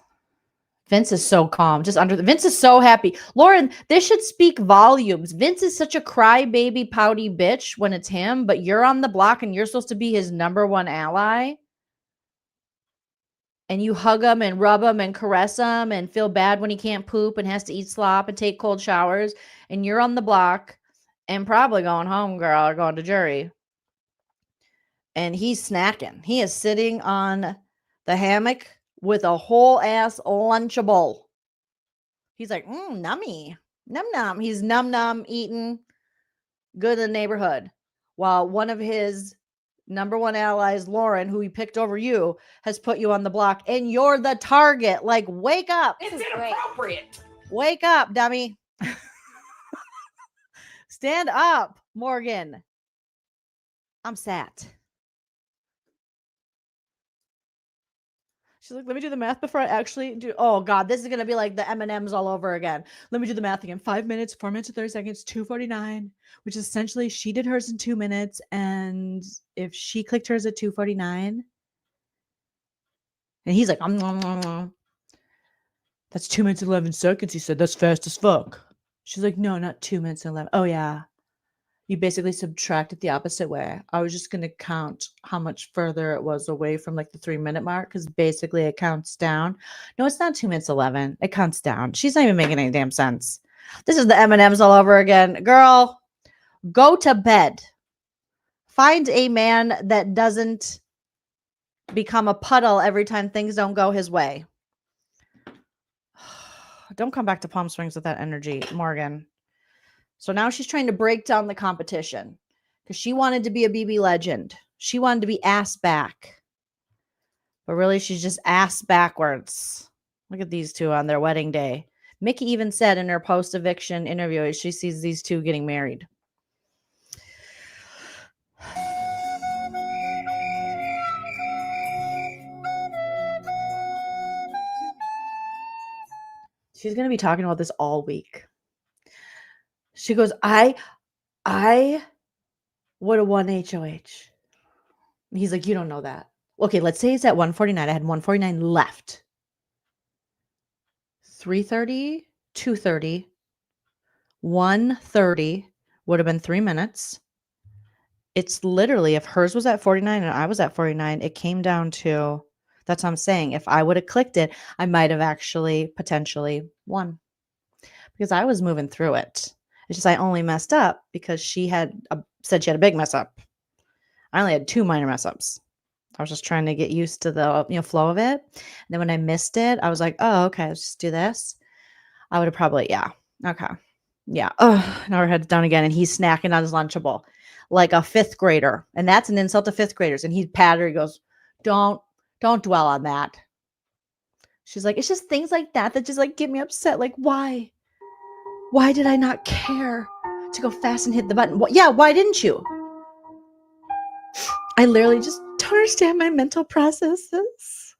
S1: Vince is so calm. Vince is so happy. Lauren, this should speak volumes. Vince is such a crybaby, pouty bitch when it's him, but you're on the block and you're supposed to be his number one ally. And you hug him and rub him and caress him and feel bad when he can't poop and has to eat slop and take cold showers. And you're on the block and probably going home, girl, or going to jury. And he's snacking. He is sitting on the hammock with a whole ass Lunchable. He's like, nummy, num num. He's num eating good in the neighborhood. While one of his number one allies, Lauren, who he picked over you, has put you on the block and you're the target. Like, wake up.
S3: It's inappropriate.
S1: Wake up, dummy. Stand up, Morgan. I'm sat. She's like, let me do the math before I actually do. Oh, God, this is going to be like the M&Ms all over again. Let me do the math again. 5 minutes, 4 minutes and 30 seconds, 2:49, which is essentially she did hers in 2 minutes. And if she clicked hers at 2:49, and he's like, that's 2 minutes and 11 seconds. He said, that's fast as fuck. She's like, no, not 2 minutes and 11. Oh, yeah. You basically subtract it the opposite way. I was just going to count how much further it was away from like the 3 minute mark because basically it counts down. No, it's not 2 minutes 11. It counts down. She's not even making any damn sense. This is the M&Ms all over again. Girl, go to bed. Find a man that doesn't become a puddle every time things don't go his way. Don't come back to Palm Springs with that energy, Morgan. So now she's trying to break down the competition because she wanted to be a BB legend. She wanted to be ass back. But really, she's just ass backwards. Look at these two on their wedding day. Mickey even said in her post-eviction interview, she sees these two getting married. She's going to be talking about this all week. She goes, I would have won HOH. He's like, you don't know that. Okay, let's say it's at 149. I had 149 left. 3:30, 2:30, 1:30 would have been 3 minutes. It's literally, if hers was at 49 and I was at 49, it came down to, that's what I'm saying. If I would have clicked it, I might have actually potentially won because I was moving through it. It's just I only messed up because she had said she had a big mess up. I only had 2 minor mess ups. I was just trying to get used to the flow of it. And then when I missed it, I was like, oh, okay, let's just do this. I would have probably, yeah. Okay. Yeah. Oh, now her head's down again. And he's snacking on his Lunchable like a 5th grader. And that's an insult to 5th graders. And he'd pat her. He goes, don't dwell on that. She's like, it's just things like that just like get me upset. Like, why? Why did I not care to go fast and hit the button? Yeah, why didn't you? I literally just don't understand my mental processes.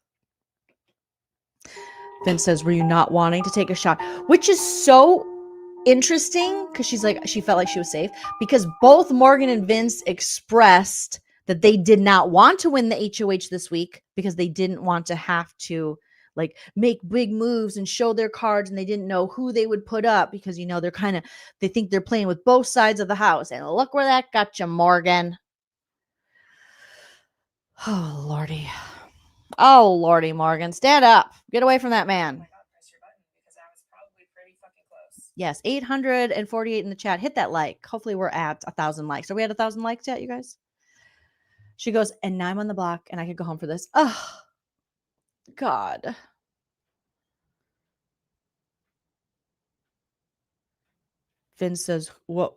S1: Vince says, were you not wanting to take a shot? Which is so interesting because she's like, she felt like she was safe because both Morgan and Vince expressed that they did not want to win the HOH this week because they didn't want to have to like make big moves and show their cards, and they didn't know who they would put up because, they think they're playing with both sides of the house. And look where that got you, Morgan. Oh, Lordy. Oh, Lordy, Morgan. Stand up. Get away from that man. Yes, 848 in the chat. Hit that like. Hopefully we're at 1,000 likes. Are we at 1,000 likes yet, you guys? She goes, and now I'm on the block and I could go home for this. Oh, God. Vince says, what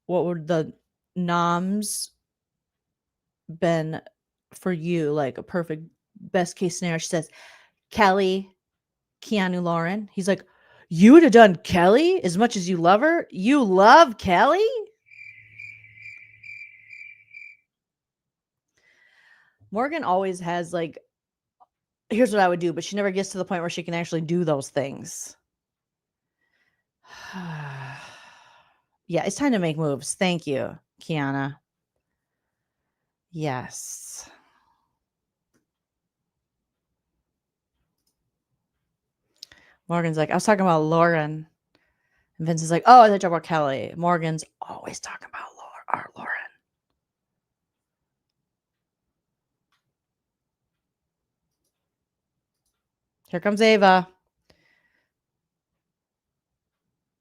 S1: would the noms been for you? Like a perfect best case scenario. She says, Kelly, Keanu, Lauren. He's like, you would have done Kelly as much as you love her? You love Kelly? Morgan always has like, here's what I would do, but she never gets to the point where she can actually do those things. Yeah, it's time to make moves. Thank you, Kiana. Yes. Morgan's like, I was talking about Lauren. And Vince is like, oh, I thought you were talking about Kelly. Morgan's always talking about our Lauren. Here comes Ava.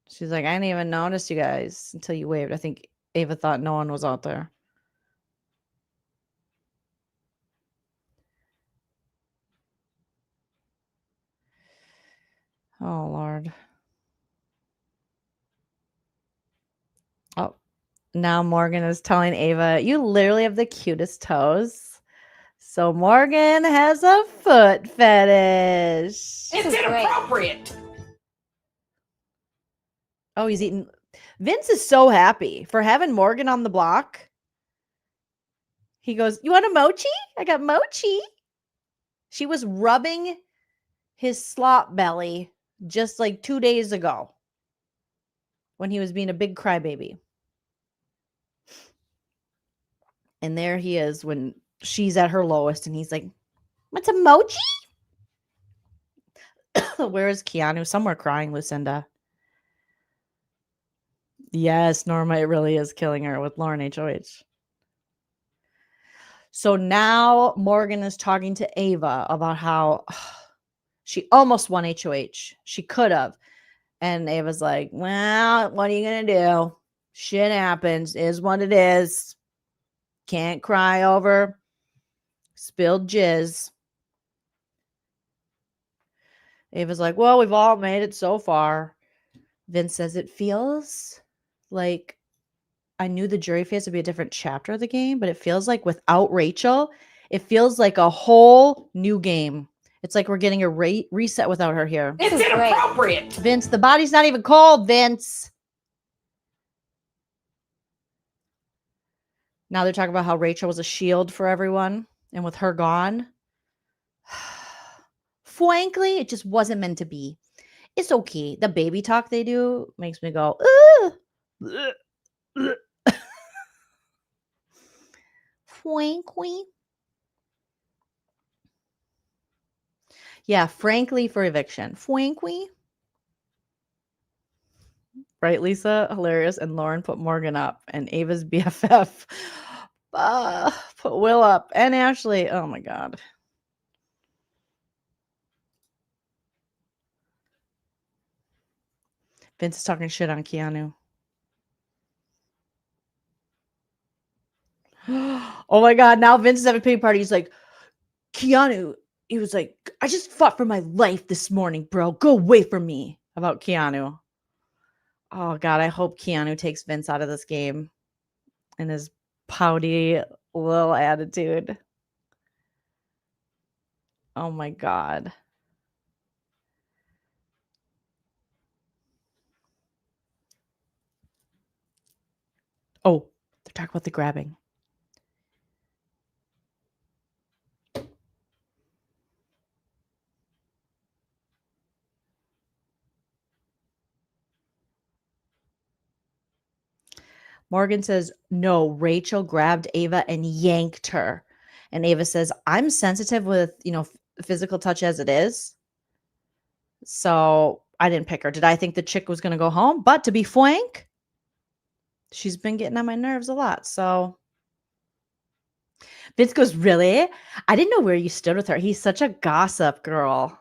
S1: She's like, I didn't even notice you guys until you waved. I think Ava thought no one was out there. Oh, Lord. Oh, now Morgan is telling Ava, you literally have the cutest toes. So Morgan has a foot fetish.
S3: It's inappropriate.
S1: Oh, he's eating. Vince is so happy for having Morgan on the block. He goes, you want a mochi? I got mochi. She was rubbing his slop belly just like 2 days ago when he was being a big crybaby. And there he is when she's at her lowest and he's like, what's a mochi? Where is Keanu? Somewhere crying, Lucinda. Yes, Norma, it really is killing her with Lauren HOH. So now Morgan is talking to Ava about how she almost won HOH. She could have. And Ava's like, well, what are you going to do? Shit happens. Is what it is. Can't cry over spilled jizz. Ava's like, well, we've all made it so far. Vince says it feels like I knew the jury phase would be a different chapter of the game, but it feels like without Rachel, it feels like a whole new game. It's like we're getting a reset without her here.
S3: It's inappropriate.
S1: Vince, the body's not even cold, Vince. Now they're talking about how Rachel was a shield for everyone. And with her gone, frankly, it just wasn't meant to be. It's okay. The baby talk they do makes me go, ugh. Frankly. Yeah, frankly for eviction. Frankly. Right, Lisa? Hilarious. And Lauren put Morgan up. And Ava's BFF put Will up. And Ashley. Oh, my God. Vince is talking shit on Keanu. Oh, my God. Now Vince is having a pity party. He's like, Keanu. He was like, I just fought for my life this morning, bro. Go away from me. About Keanu. Oh, God, I hope Keanu takes Vince out of this game and his pouty little attitude. Oh, my God. Oh, they're talking about the grabbing. Morgan says, no, Rachel grabbed Ava and yanked her. And Ava says, I'm sensitive with, physical touch as it is. So I didn't pick her. Did I think the chick was going to go home? But to be frank, she's been getting on my nerves a lot. So Vince goes, really? I didn't know where you stood with her. He's such a gossip girl.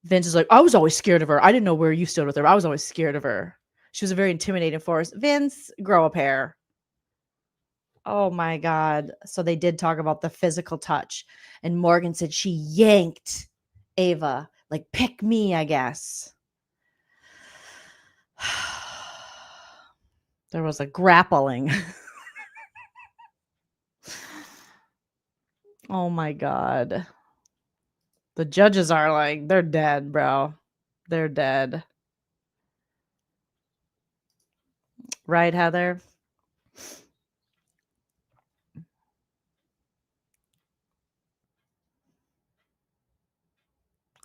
S1: Vince is like, I was always scared of her. I didn't know where you stood with her. I was always scared of her. She was a very intimidating force. Vince, grow a pair. Oh my God. So they did talk about the physical touch. And Morgan said she yanked Ava. Like, pick me, I guess. There was a grappling. Oh my God. The judges are like, they're dead, bro. They're dead. Right, Heather?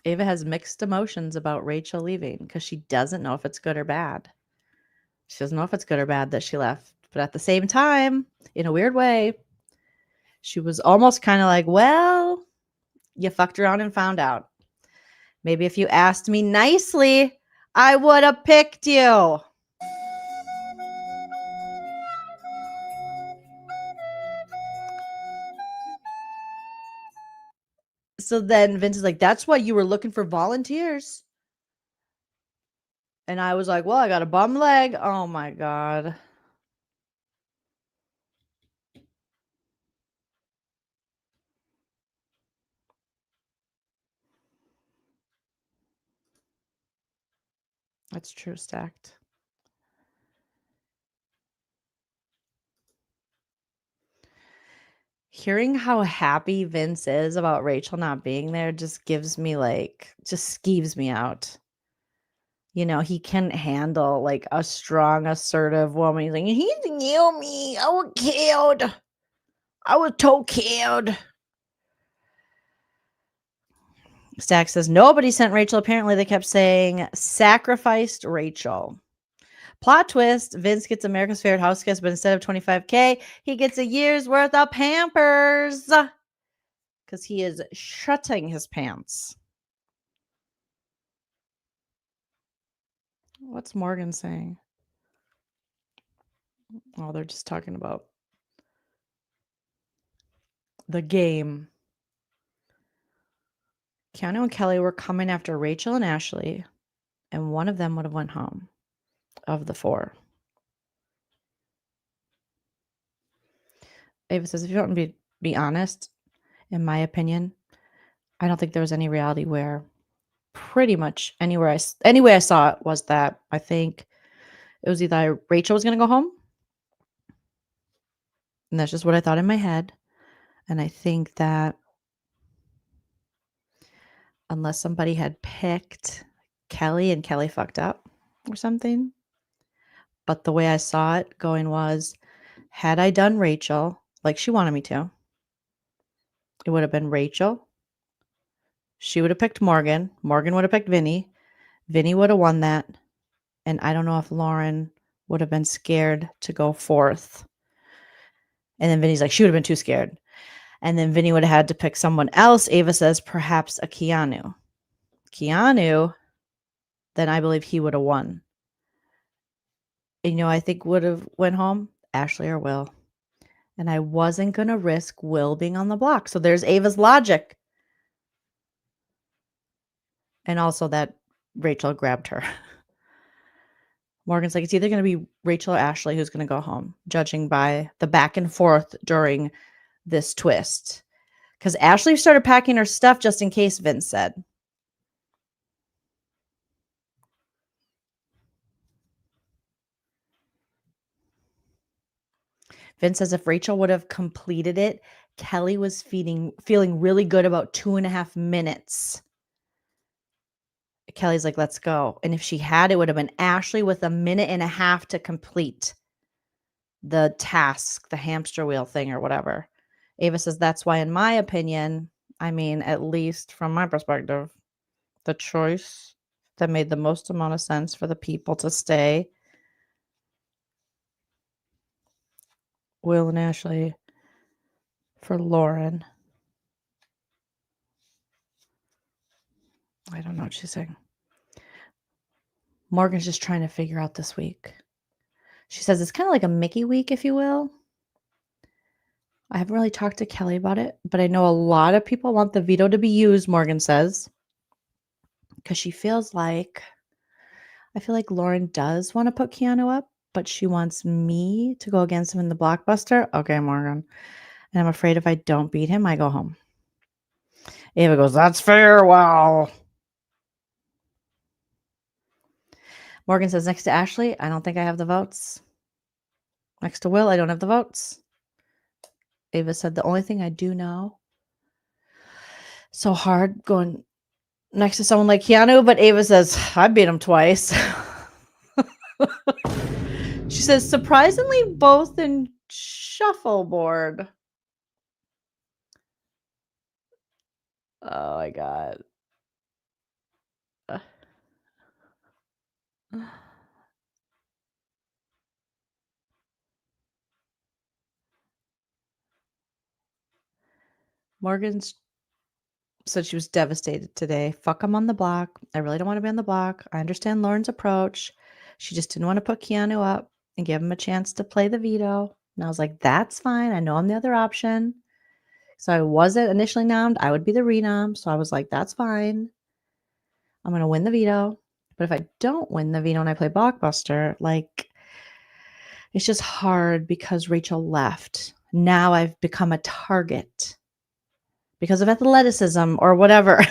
S1: Ava has mixed emotions about Rachel leaving because she doesn't know if it's good or bad. She doesn't know if it's good or bad that she left. But at the same time, in a weird way, she was almost kind of like, well, you fucked around and found out. Maybe if you asked me nicely, I would have picked you. So then Vince is like, that's why you were looking for volunteers. And I was like, well, I got a bum leg. Oh my God. That's true, Stacked. Hearing how happy Vince is about Rachel not being there just gives me just skeeves me out. You know, he can't handle like a strong, assertive woman. He's like, he didn't kill me. I was killed. I was killed. Stack says nobody sent Rachel. Apparently, they kept saying sacrificed Rachel. Plot twist: Vince gets America's favorite house guest, but instead of $25K, he gets a year's worth of Pampers because he is shutting his pants. What's Morgan saying? Oh, they're just talking about the game. Keanu and Kelly were coming after Rachel and Ashley, and one of them would have went home of the four. Ava says, if you want to be honest, in my opinion, I don't think there was any reality where pretty much any way I saw it was that I think it was either Rachel was going to go home, and that's just what I thought in my head. And I think that unless somebody had picked Kelly and Kelly fucked up or something, but the way I saw it going was, had I done Rachel like she wanted me to, it would have been Rachel. She would have picked Morgan. Morgan would have picked Vinny. Vinny would have won that. And I don't know if Lauren would have been scared to go fourth. And then Vinny's like, she would have been too scared. And then Vinny would have had to pick someone else. Ava says perhaps a Keanu. Keanu, then I believe he would have won. And, you know, I think would have went home Ashley or Will. And I wasn't going to risk Will being on the block. So there's Ava's logic. And also that Rachel grabbed her. Morgan's like, it's either going to be Rachel or Ashley who's going to go home, judging by the back and forth during this twist. Because Ashley started packing her stuff just in case, Vince said. Vince says if Rachel would have completed it, Kelly was feeling really good about 2.5 minutes. Kelly's like, let's go. And if she had, it would have been Ashley with 1.5 minutes to complete the task, the hamster wheel thing or whatever. Ava says that's why, in my opinion, I mean, at least from my perspective, the choice that made the most amount of sense for the people to stay, Will and Ashley, for Lauren. I don't know what she's saying. Morgan's just trying to figure out this week. She says it's kind of like a Mickey week, if you will. I haven't really talked to Kelly about it, but I know a lot of people want the veto to be used, Morgan says, because I feel like Lauren does want to put Keanu up, but she wants me to go against him in the blockbuster. Okay, Morgan. And I'm afraid if I don't beat him, I go home. Ava goes, that's fair. Well, Morgan says, next to Ashley, I don't think I have the votes. Next to Will, I don't have the votes. Ava said, the only thing I do know, so hard going next to someone like Keanu, but Ava says, I beat him twice. She says, surprisingly, both in shuffleboard. Oh my God. Morgan's said she was devastated today. Fuck, I'm on the block. I really don't want to be on the block. I understand Lauren's approach. She just didn't want to put Keanu up and give him a chance to play the veto. And I was like, that's fine. I know I'm the other option. So I wasn't initially nommed. I would be the renom. So I was like, that's fine. I'm going to win the veto. But if I don't win the veto and I play Blockbuster, like, it's just hard because Rachel left. Now I've become a target because of athleticism or whatever.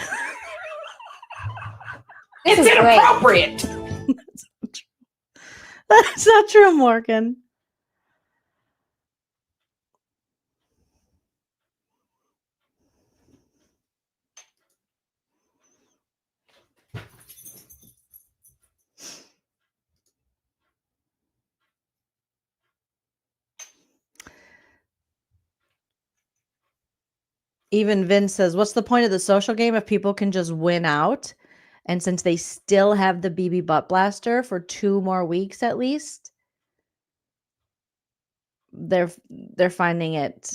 S3: It's inappropriate.
S1: That's not true, Morgan. Even Vince says, what's the point of the social game if people can just win out? And since they still have the BB Butt Blaster for 2 more weeks at least, they're finding it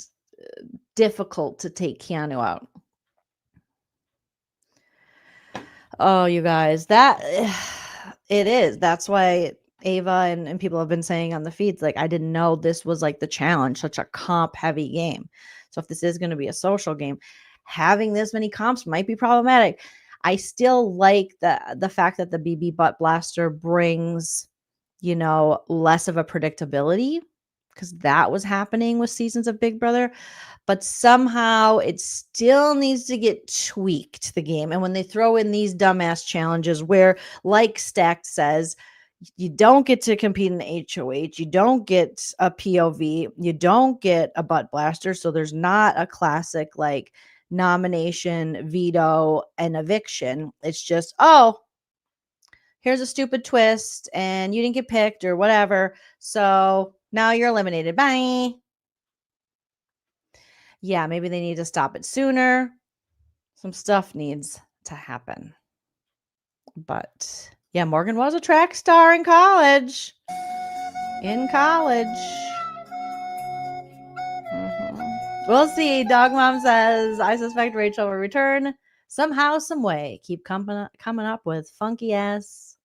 S1: difficult to take Keanu out. Oh, you guys, that it is. That's why Ava and people have been saying on the feeds, like, I didn't know this was like the challenge, such a comp heavy game. So if this is going to be a social game, having this many comps might be problematic. I still like the fact that the BB Butt Blaster brings, less of a predictability, because that was happening with seasons of Big Brother. But somehow it still needs to get tweaked, the game. And when they throw in these dumbass challenges where, like Stacked says, you don't get to compete in the HOH, you don't get a POV, you don't get a butt blaster. So there's not a classic like nomination, veto, and eviction. It's just, oh, here's a stupid twist and you didn't get picked or whatever. So now you're eliminated. Bye. Yeah, maybe they need to stop it sooner. Some stuff needs to happen. But yeah, Morgan was a track star in college. We'll see. Dog Mom says, I suspect Rachel will return somehow, some way. Keep coming up with funky ass.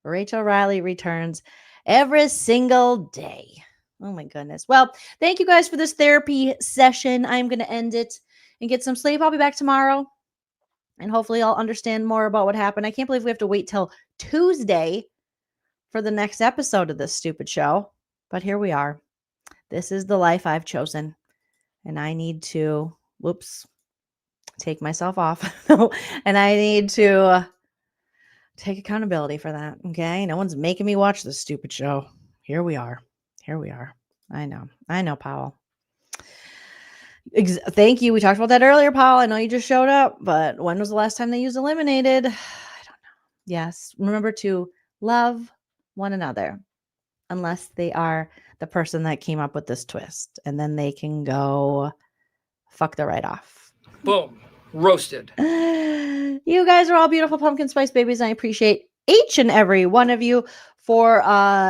S1: Rachel Riley returns every single day. Oh my goodness. Well, thank you guys for this therapy session. I'm going to end it and get some sleep. I'll be back tomorrow and hopefully I'll understand more about what happened. I can't believe we have to wait till Tuesday for the next episode of this stupid show, but here we are. This is the life I've chosen and I need to, take myself off and I need to take accountability for that. Okay. No one's making me watch this stupid show. Here we are. I know, Powell. Thank you. We talked about that earlier, Powell. I know you just showed up, but when was the last time they used eliminated? I don't know. Yes. Remember to love one another unless they are the person that came up with this twist, and then they can go fuck the right off.
S3: Boom. Roasted.
S1: You guys are all beautiful pumpkin spice babies. I appreciate each and every one of you for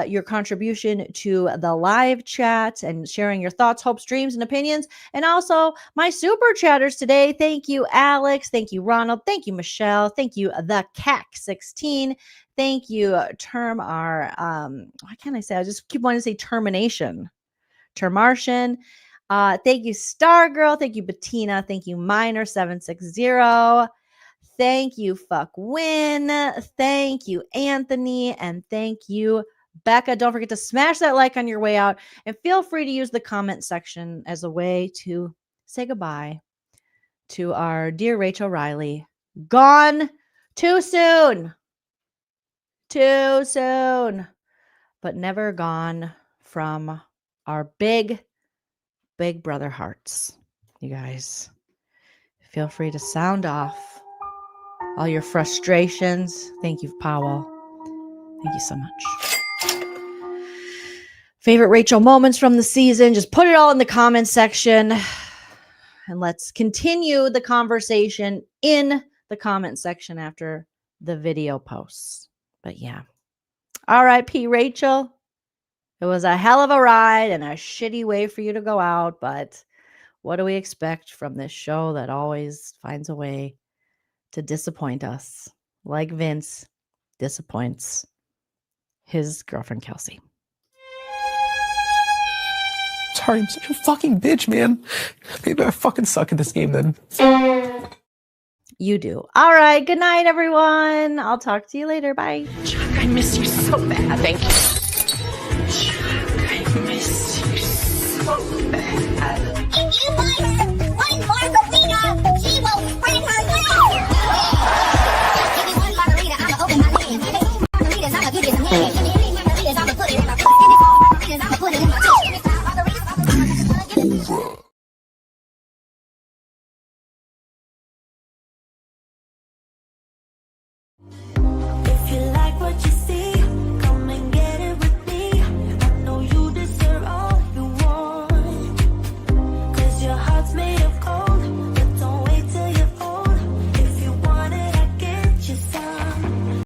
S1: your contribution to the live chat and sharing your thoughts, hopes, dreams, and opinions. And also my super chatters today. Thank you, Alex. Thank you, Ronald. Thank you, Michelle. Thank you, the CAC16. Thank you, why can't I say? I just keep wanting to say termination. Termartian. Thank you, Stargirl. Thank you, Bettina. Thank you, Miner760. Thank you, Fuck Win. Thank you, Anthony. And thank you, Becca. Don't forget to smash that like on your way out. And feel free to use the comment section as a way to say goodbye to our dear Rachel Riley. Gone too soon. Too soon. But never gone from our big brother hearts. You guys, feel free to sound off all your frustrations. Thank you, Powell. Thank you so much. Favorite Rachel moments from the season, just put it all in the comments section and let's continue the conversation in the comment section after the video posts. But yeah, R.I.P. Rachel. It was a hell of a ride and a shitty way for you to go out, but what do we expect from this show that always finds a way to disappoint us, like Vince disappoints his girlfriend, Kelsey.
S18: Sorry, I'm such a fucking bitch, man. Maybe I fucking suck at this game then.
S1: You do. All right. Good night, everyone. I'll talk to you later. Bye.
S9: Chuck, I miss you so bad. Thank you. Chuck, I miss you so bad.